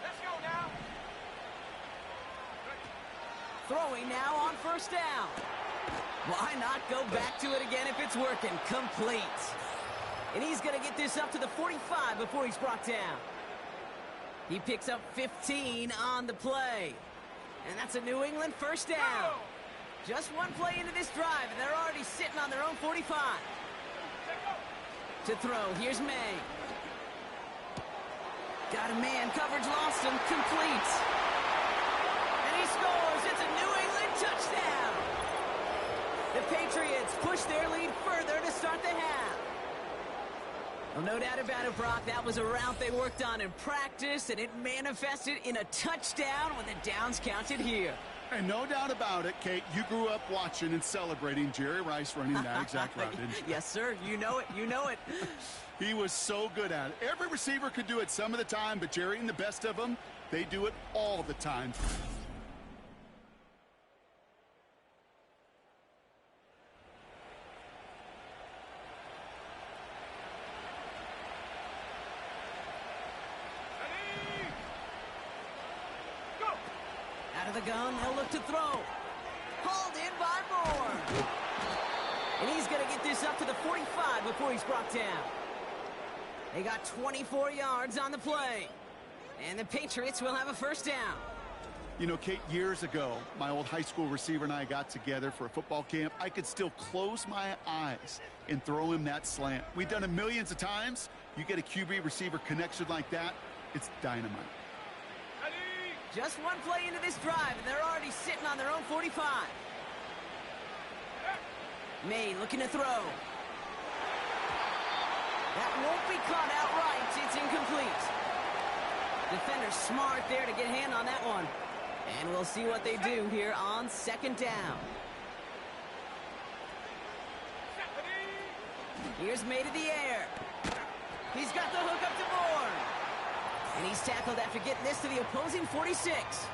Let's go now. Throwing now on first down. Why not go back to it again if it's working? Complete. And he's going to get this up to the 45 before he's brought down. He picks up 15 on the play. And that's a New England first down. Just one play into this drive, and they're already sitting on their own 45. To throw, here's May. Got a man, coverage lost him, complete. And he scores, it's a New England touchdown. The Patriots push their lead further to start the half. Well, no doubt about it, Brock, that was a route they worked on in practice, and it manifested in a touchdown when the downs counted here. And no doubt about it, Kate, you grew up watching and celebrating Jerry Rice running that exact route, didn't you? Yes, sir. You know it. You know it. He was so good at it. Every receiver could do it some of the time, but Jerry and the best of them, they do it all the time. Out of the gun, they'll look to throw. Hauled in by Moore. And he's going to get this up to the 45 before he's brought down. They got 24 yards on the play. And the Patriots will have a first down. You know, Kate, years ago, my old high school receiver and I got together for a football camp. I could still close my eyes and throw him that slant. We've done it millions of times. You get a QB receiver connection like that, it's dynamite. Just one play into this drive, and they're already sitting on their own 45. May looking to throw. That won't be caught outright. It's incomplete. Defender's smart there to get a hand on that one. And we'll see what they do here on 2nd down. Here's May to the air. He's got the hook up to Moore. And he's tackled after getting this to the opposing 46.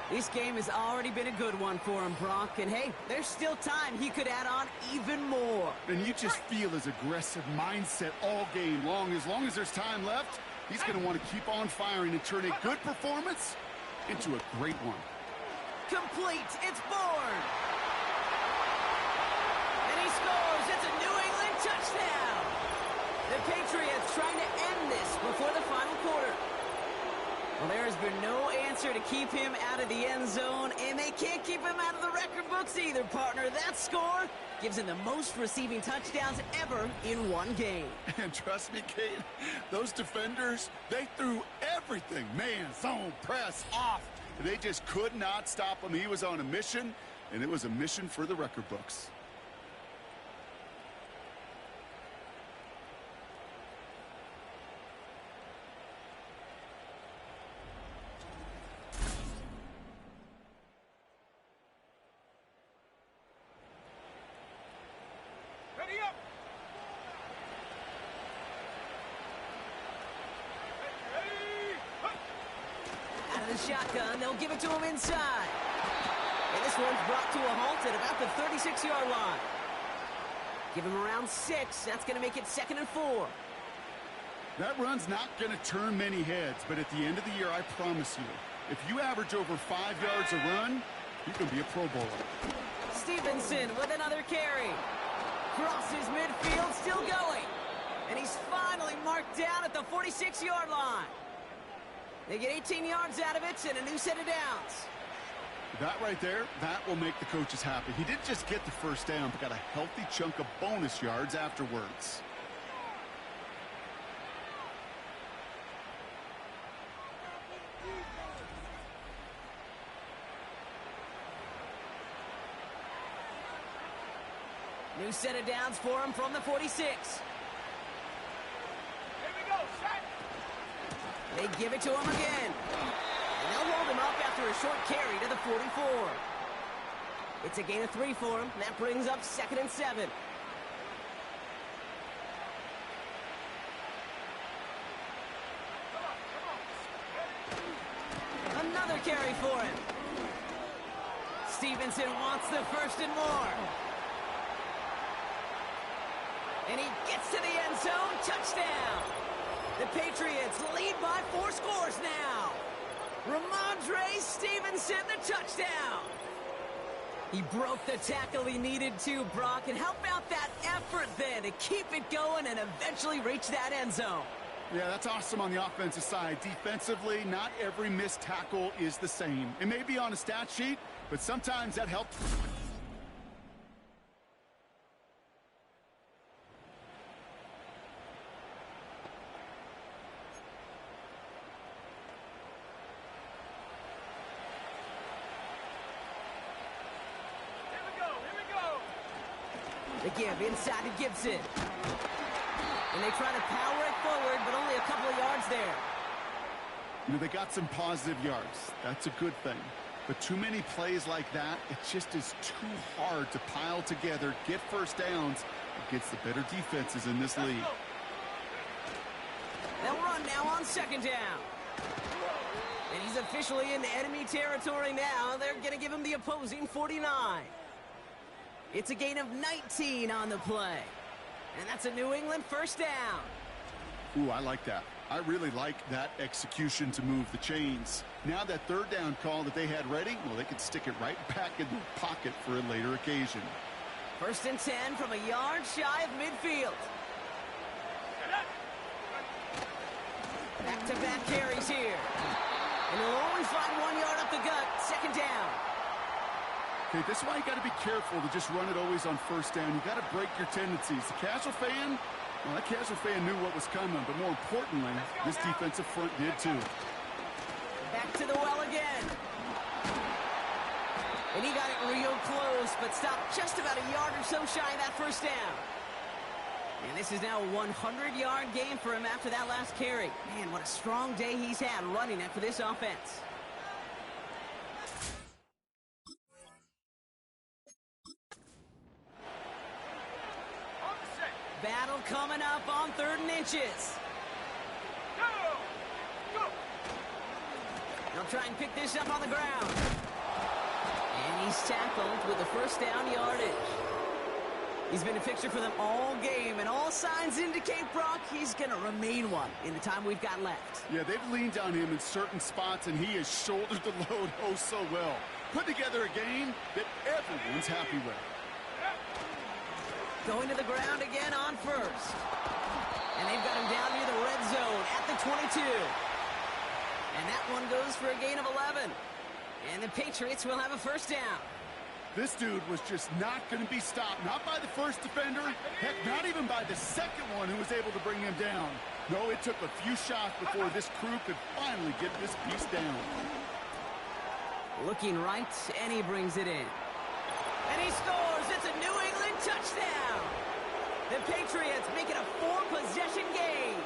This game has already been a good one for him, Brock. And hey, there's still time he could add on even more. And you just feel his aggressive mindset all game long. As long as there's time left, he's going to want to keep on firing and turn a good performance into a great one. Complete. It's Bourne. And he scores. It's a New England touchdown. The Patriots trying to end this before the final quarter. Well, there has been no answer to keep him out of the end zone, and they can't keep him out of the record books either, partner. That score gives him the most receiving touchdowns ever in one game. And trust me, Kate, those defenders, they threw everything. Man, zone, press, off. They just could not stop him. He was on a mission, and it was a mission for the record books. Ready up. Ready. Out of the shotgun, they'll give it to him inside. And this one's brought to a halt at about the 36-yard line. Give him around 6. That's going to make it 2nd and 4. That run's not going to turn many heads, but at the end of the year, I promise you, if you average over 5 yards a run, you can be a Pro Bowler. Stevenson with another carry. Crosses midfield, still going. And he's finally marked down at the 46-yard line. They get 18 yards out of it and a new set of downs. That right there, that will make the coaches happy. He didn't just get the first down, but got a healthy chunk of bonus yards afterwards. New set of downs for him from the 46. Here we go. Set. They give it to him again. And they'll hold him up after a short carry to the 44. It's a gain of 3 for him. That brings up 2nd and 7. Another carry for him. Stevenson wants the first and more. And he gets to the end zone. Touchdown. The Patriots lead by 4 scores now. Ramondre Stevenson, the touchdown. He broke the tackle he needed to, Brock. And how about that effort then to keep it going and eventually reach that end zone? Yeah, that's awesome on the offensive side. Defensively, not every missed tackle is the same. It may be on a stat sheet, but sometimes that helps. They give inside to Gibson. And they try to power it forward, but only a couple of yards there. You know, they got some positive yards. That's a good thing. But too many plays like that, it just is too hard to pile together, get first downs against the better defenses in this league. They'll run now on 2nd down. And he's officially in enemy territory now. They're going to give him the opposing 49. It's a gain of 19 on the play. And that's a New England first down. Ooh, I like that. I really like that execution to move the chains. Now that 3rd down call that they had ready, well, they could stick it right back in the pocket for a later occasion. 1st and 10 from a yard shy of midfield. Back-to-back carries here. And he'll only find 1 yard up the gut. 2nd down. Okay, this is why you got to be careful to just run it always on 1st down. You got to break your tendencies. The casual fan, well, that casual fan knew what was coming, but more importantly, this defensive front did too. Back to the well again. And he got it real close, but stopped just about a yard or so shy of that 1st down. And this is now a 100-yard game for him after that last carry. Man, what a strong day he's had running it for this offense. Battle coming up on 3rd and inches. Go! They'll try and pick this up on the ground. And he's tackled with the 1st down yardage. He's been a fixture for them all game, and all signs indicate, Brock, he's going to remain one in the time we've got left. Yeah, they've leaned on him in certain spots, and he has shouldered the load oh so well. Put together a game that everyone's happy with. Going to the ground again on 1st. And they've got him down near the red zone at the 22. And that one goes for a gain of 11. And the Patriots will have a first down. This dude was just not going to be stopped. Not by the first defender. Heck, not even by the second one who was able to bring him down. No, it took a few shots before this crew could finally get this piece down. Looking right, and he brings it in. And he scores. It's a New England touchdown. The Patriots make it a 4-possession game.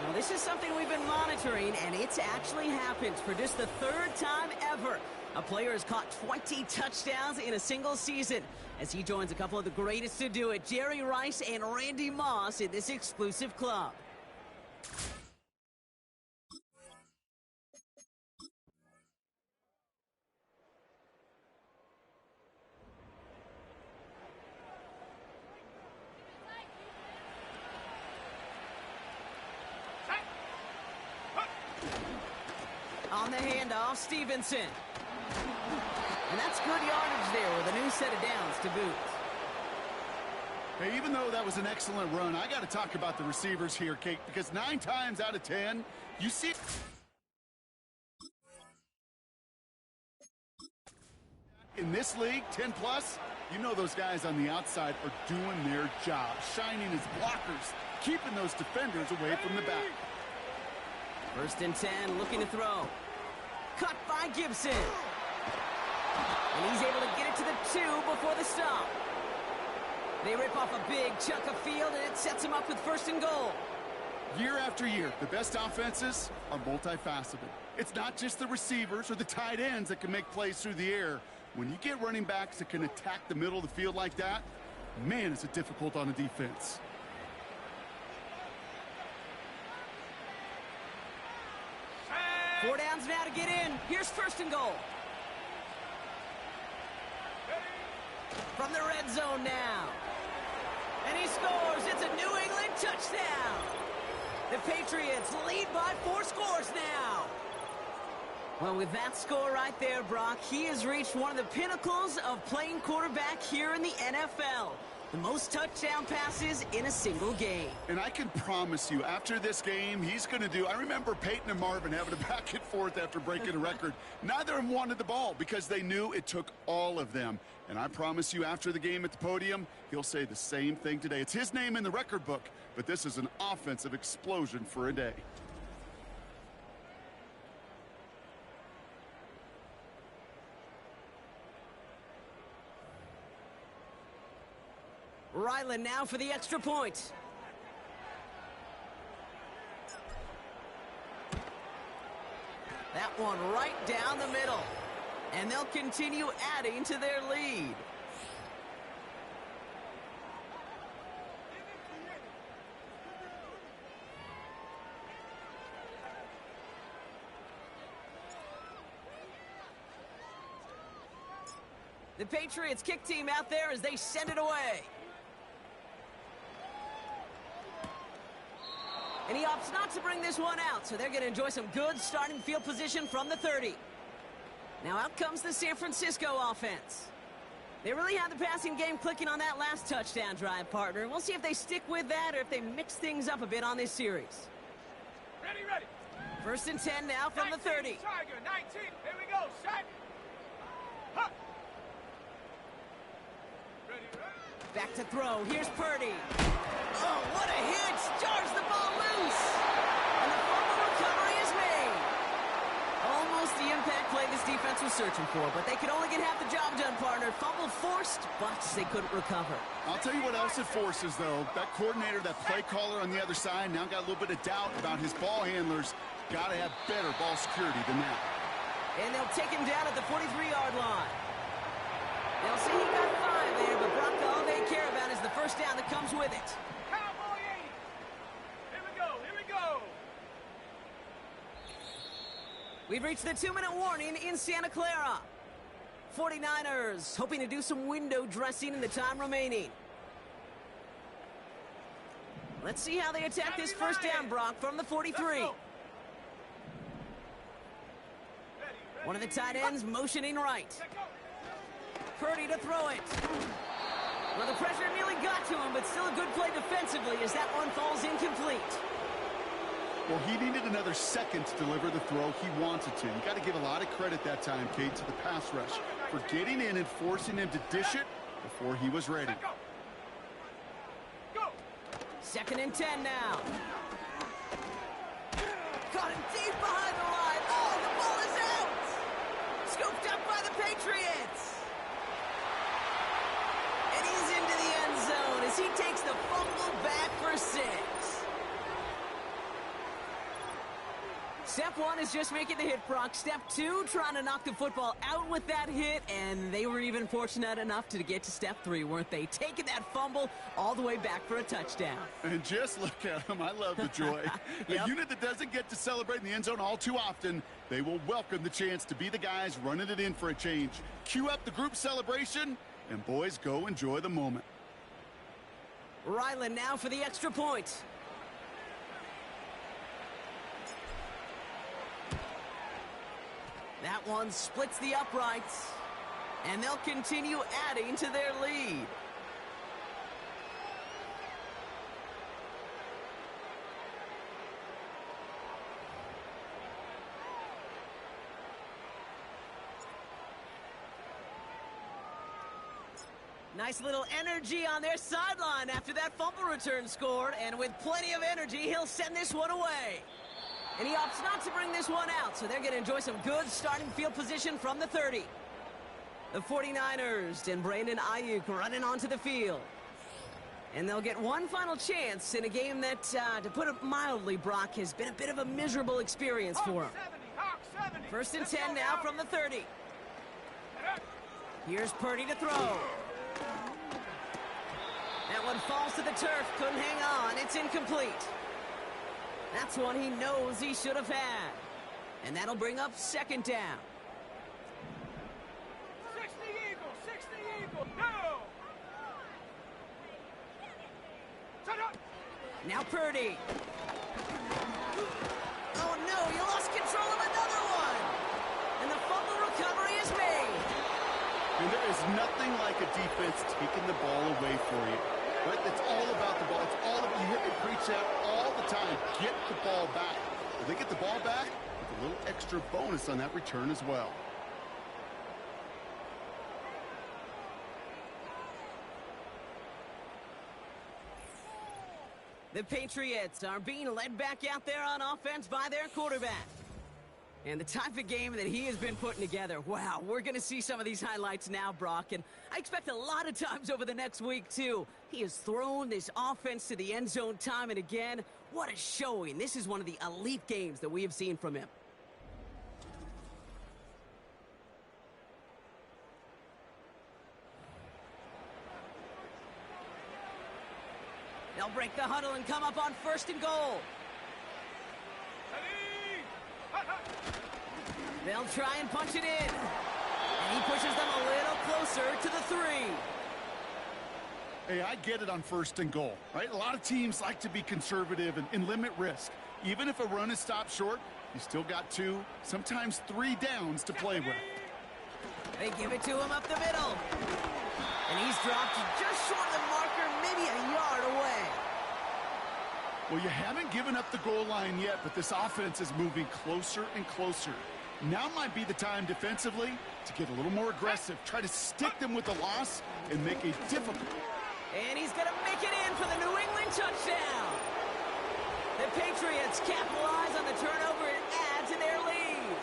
Well, this is something we've been monitoring, and it's actually happened for just the 3rd time ever. A player has caught 20 touchdowns in a single season as he joins a couple of the greatest to do it, Jerry Rice and Randy Moss, in this exclusive club. On the handoff, Stevenson. And that's good yardage there with a new set of downs to boot. Hey, even though that was an excellent run, I got to talk about the receivers here, Kate, because 9 times out of 10, you see in this league, 10+, you know those guys on the outside are doing their job, shining as blockers, keeping those defenders away from the back. 1st and 10, looking to throw. Cut by Gibson. And he's able to get it to the 2 before the stop. They rip off a big chunk of field, and it sets him up with 1st and goal. Year after year, the best offenses are multifaceted. It's not just the receivers or the tight ends that can make plays through the air. When you get running backs that can attack the middle of the field like that, man, is it difficult on a defense. Four downs now to get in. Here's 1st and goal. From the red zone now. And he scores. It's a New England touchdown. The Patriots lead by 4 scores now. Well, with that score right there, Brock, he has reached one of the pinnacles of playing quarterback here in the NFL. The most touchdown passes in a single game. And I can promise you, after this game, he's going to do... I remember Peyton and Marvin having a back and forth after breaking a record. Neither of them wanted the ball because they knew it took all of them. And I promise you, after the game at the podium, he'll say the same thing today. It's his name in the record book, but this is an offensive explosion for a day. Ryland now for the extra point. That one right down the middle. And they'll continue adding to their lead. The Patriots kick team out there as they send it away. And he opts not to bring this one out, so they're going to enjoy some good starting field position from the 30. Now out comes the San Francisco offense. They really had the passing game clicking on that last touchdown drive, partner. We'll see if they stick with that or if they mix things up a bit on this series. Ready, ready. 1st and 10 now from the 30. Tiger, 19. Here we go. Set. Huh. Ready, ready. Back to throw. Here's Purdy. Oh, what a hit! Jars the ball loose! And the fumble recovery is made. Almost the impact play this defense was searching for, but they could only get half the job done, partner. Fumble forced, but they couldn't recover. I'll tell you what else it forces, though. That coordinator, that play caller on the other side, now got a little bit of doubt about his ball handlers. Got to have better ball security than that. And they'll take him down at the 43-yard line. They'll see he got 5 there, but Brock, all they care about is the first down that comes with it. Cowboy 80. Here we go. Here we go. We've reached the 2-minute warning in Santa Clara. 49ers hoping to do some window dressing in the time remaining. Let's see how they attack this first down, Brock, from the 43. One of the tight ends motioning right. Purdy to throw it. Well, the pressure nearly got to him, but still a good play defensively as that one falls incomplete. Well, he needed another second to deliver the throw he wanted to. You got to give a lot of credit that time, Kate, to the pass rush for getting in and forcing him to dish it before he was ready. Go. 2nd and 10 now. Caught him deep behind the line. Oh, the ball is out. Scooped up by the Patriots. And he's into the end zone as he takes the fumble back for 6. Step 1 is just making the hit, Brock. Step 2, trying to knock the football out with that hit, and they were even fortunate enough to get to step 3, weren't they? Taking that fumble all the way back for a touchdown. And just look at them. I love the joy. Yep. A unit that doesn't get to celebrate in the end zone all too often, they will welcome the chance to be the guys running it in for a change. Cue up the group celebration, and boys, go enjoy the moment. Ryland now for the extra point. That one splits the uprights, and they'll continue adding to their lead. Nice little energy on their sideline after that fumble return scored, and with plenty of energy, he'll send this one away. And he opts not to bring this one out, so they're going to enjoy some good starting field position from the 30. The 49ers and Brandon Ayuk running onto the field. And they'll get one final chance in a game that, to put it mildly, Brock, has been a bit of a miserable experience for him. Hawk 70. 1st and 10 now from the 30. Here's Purdy to throw. That one falls to the turf, couldn't hang on, it's incomplete. That's one he knows he should have had. And that'll bring up 2nd down. 60 Eagle. No. Set up. Now Purdy. Oh no, you lost control of another one. And the fumble recovery is made. And there is nothing like a defense taking the ball away for you. Right? It's all about the ball. It's all about, you hear me preach that all the time. Get the ball back. Well, they get the ball back with a little extra bonus on that return as well. The Patriots are being led back out there on offense by their quarterback. And the type of game that he has been putting together, wow, we're going to see some of these highlights now, Brock. And I expect a lot of times over the next week, too. He has thrown this offense to the end zone time and again. What a showing. This is one of the elite games that we have seen from him. They'll break the huddle and come up on 1st and goal. They'll try and punch it in. And he pushes them a little closer to the 3. Hey, I get it on 1st and goal, right? A lot of teams like to be conservative and limit risk. Even if a run is stopped short, you still got 2, sometimes 3 downs to play with. They give it to him up the middle. And he's dropped just short of the marker, maybe a yard away. Well, you haven't given up the goal line yet, but this offense is moving closer and closer. Now might be the time defensively to get a little more aggressive. Try to stick them with the loss and make it difficult. And he's going to make it in for the New England touchdown. The Patriots capitalize on the turnover and add to their lead.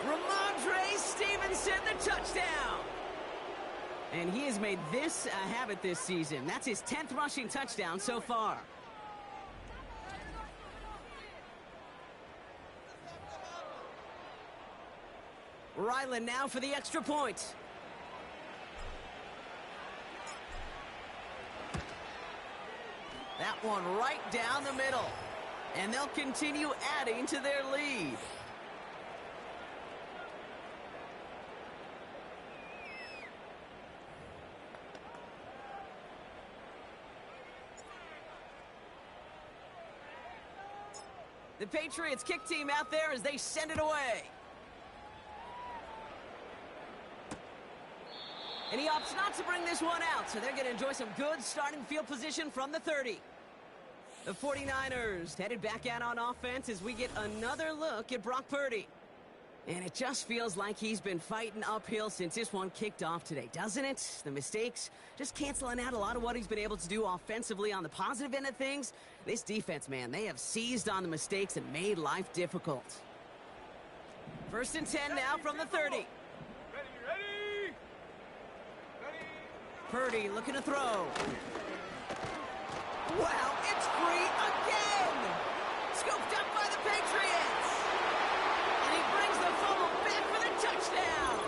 Ramondre Stevenson, the touchdown. And he has made this a habit this season. That's his 10th rushing touchdown so far. Ryland now for the extra point. That one right down the middle. And they'll continue adding to their lead. The Patriots kick team out there as they send it away. And he opts not to bring this one out, so they're going to enjoy some good starting field position from the 30. The 49ers headed back out on offense as we get another look at Brock Purdy. And it just feels like he's been fighting uphill since this one kicked off today, doesn't it? The mistakes just canceling out a lot of what he's been able to do offensively on the positive end of things. This defense, man, they have seized on the mistakes and made life difficult. 1st and 10 now from the 30. Ready. Purdy looking to throw. Wow, it's free again! Scooped up by the Patriots! And he brings the fumble back for the touchdown!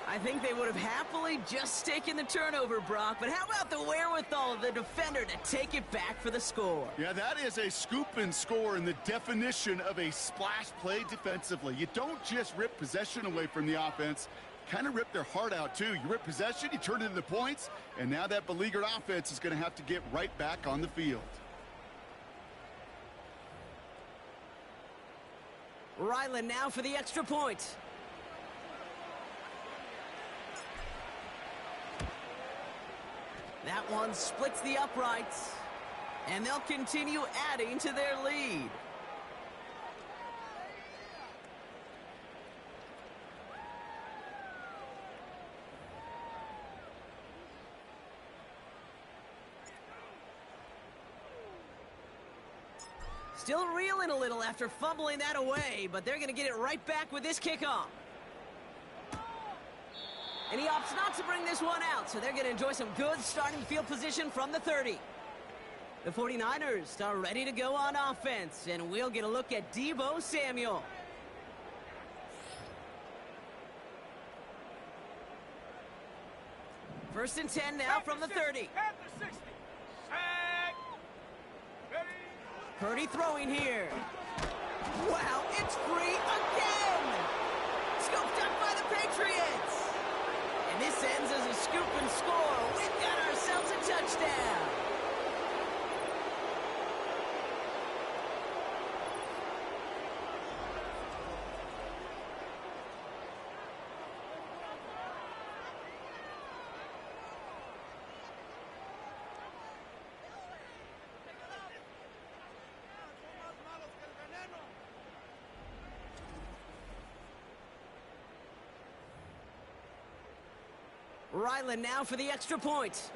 I think they would have happily just taken the turnover, Brock, but how about the wherewithal of the defender to take it back for the score? Yeah, that is a scoop and score in the definition of a splash play defensively. You don't just rip possession away from the offense, kind of rip their heart out too. You rip possession, you turn it into points, and now that beleaguered offense is going to have to get right back on the field. Ryland now for the extra point. That one splits the uprights, and they'll continue adding to their lead. Still reeling a little after fumbling that away, but they're going to get it right back with this kickoff. And he opts not to bring this one out, so they're going to enjoy some good starting field position from the 30. The 49ers are ready to go on offense, and we'll get a look at Deebo Samuel. First and 10 now from the 30. At the 60. Sack. Ready. Purdy throwing here. Wow, it's free again! Scooped up by the Patriots! And this ends as a scoop and score. We've got ourselves a touchdown! Ryland now for the extra point.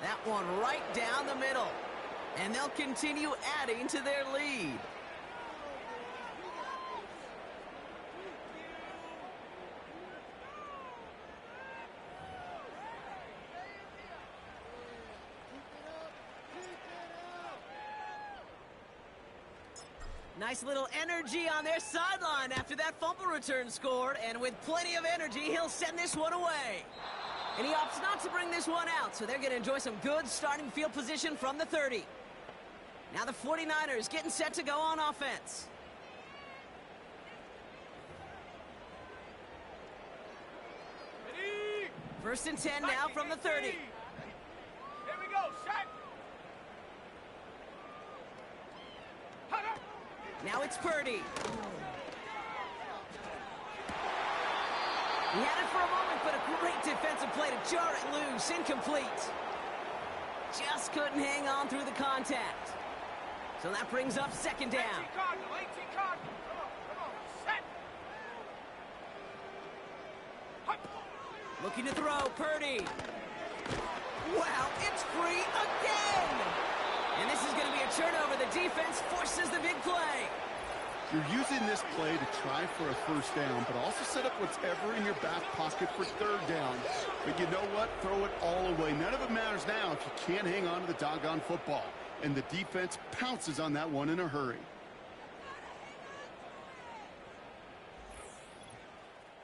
That one right down the middle. And they'll continue adding to their lead. Nice little energy on their sideline after that fumble return scored, and with plenty of energy, he'll send this one away. And he opts not to bring this one out, so they're going to enjoy some good starting field position from the 30. Now the 49ers getting set to go on offense. Ready. 1st and 10 now from the 30. Here we go, Shaq. Hunter. Now it's Purdy. He had it for a moment, but a great defensive play to jar it loose. Incomplete. Just couldn't hang on through the contact. So that brings up 2nd down. 18 Cardinal. Come on. Set. Hut. Looking to throw, Purdy. Wow, it's free again! And this is going to be a turnover. The defense forces the big play. You're using this play to try for a 1st down, but also set up whatever in your back pocket for 3rd down. But you know what? Throw it all away. None of it matters now if you can't hang on to the doggone football. And the defense pounces on that one in a hurry.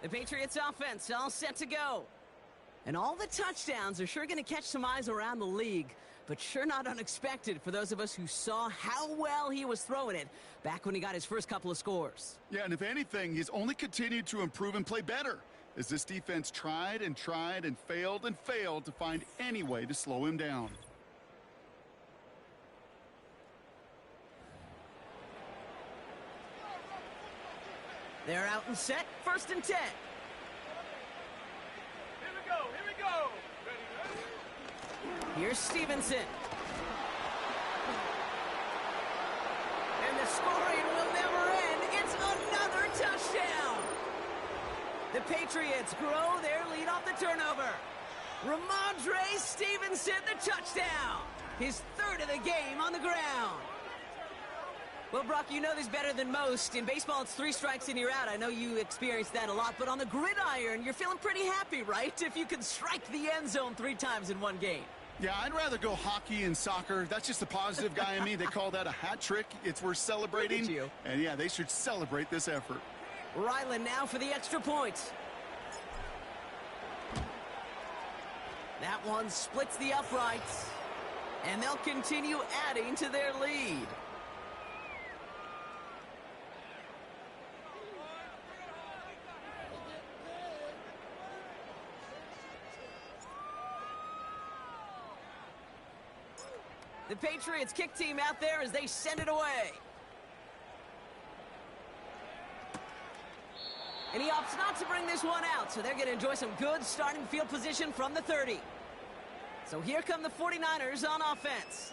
The Patriots offense all set to go. And all the touchdowns are sure going to catch some eyes around the league, but sure not unexpected for those of us who saw how well he was throwing it back when he got his first couple of scores. Yeah, and if anything, he's only continued to improve and play better as this defense tried and failed to find any way to slow him down. They're out and set. 1st and 10. Here we go. Here we go. Ready? Here's Stevenson. And the scoring will never end. It's another touchdown. The Patriots grow their lead off the turnover. Ramondre Stevenson, the touchdown. His 3rd of the game on the ground. Well, Brock, you know this better than most. In baseball, it's 3 strikes and you're out. I know you experienced that a lot, but on the gridiron, you're feeling pretty happy, right? If you can strike the end zone 3 times in one game. Yeah, I'd rather go hockey and soccer. That's just the positive guy in me. They call that a hat trick. It's worth celebrating. Look at you. And yeah, they should celebrate this effort. Ryland now for the extra point. That one splits the uprights. And they'll continue adding to their lead. The Patriots kick team out there as they send it away. And he opts not to bring this one out, so they're going to enjoy some good starting field position from the 30. So here come the 49ers on offense.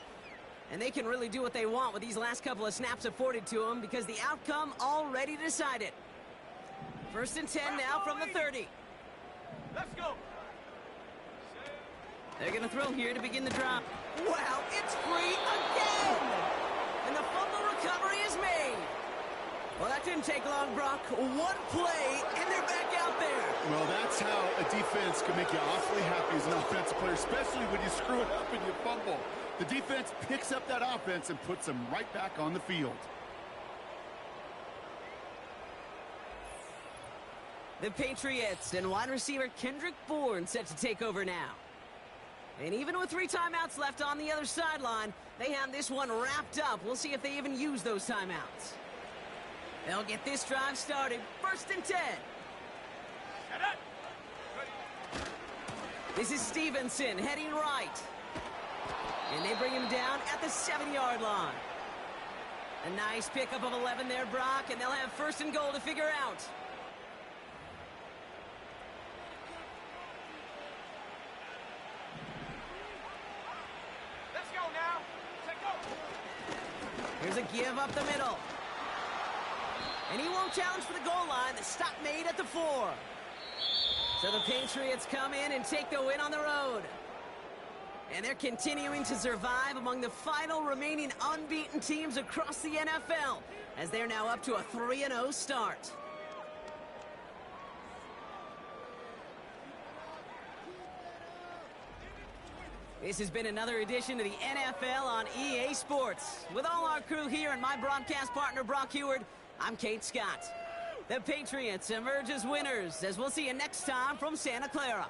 And they can really do what they want with these last couple of snaps afforded to them because the outcome already decided. 1st and 10 now from the 30. Let's go. They're going to throw here to begin the drop. Wow, it's free again! And the fumble recovery is made. Well, that didn't take long, Brock. One play, and they're back out there. Well, that's how a defense can make you awfully happy as an offensive player, especially when you screw it up and you fumble. The defense picks up that offense and puts them right back on the field. The Patriots and wide receiver Kendrick Bourne set to take over now. And even with 3 timeouts left on the other sideline, they have this one wrapped up. We'll see if they even use those timeouts. They'll get this drive started. 1st and 10. This is Stevenson heading right. And they bring him down at the 7-yard line. A nice pickup of 11 there, Brock, and they'll have 1st and goal to figure out. Let's go now. Let's go. Here's a give up the middle. And he won't challenge for the goal line. The stop made at the 4. So the Patriots come in and take the win on the road. And they're continuing to survive among the final remaining unbeaten teams across the NFL, as they're now up to a 3-0 start. This has been another edition of the NFL on EA Sports. With all our crew here and my broadcast partner, Brock Heward, I'm Kate Scott. The Patriots emerge as winners, as we'll see you next time from Santa Clara.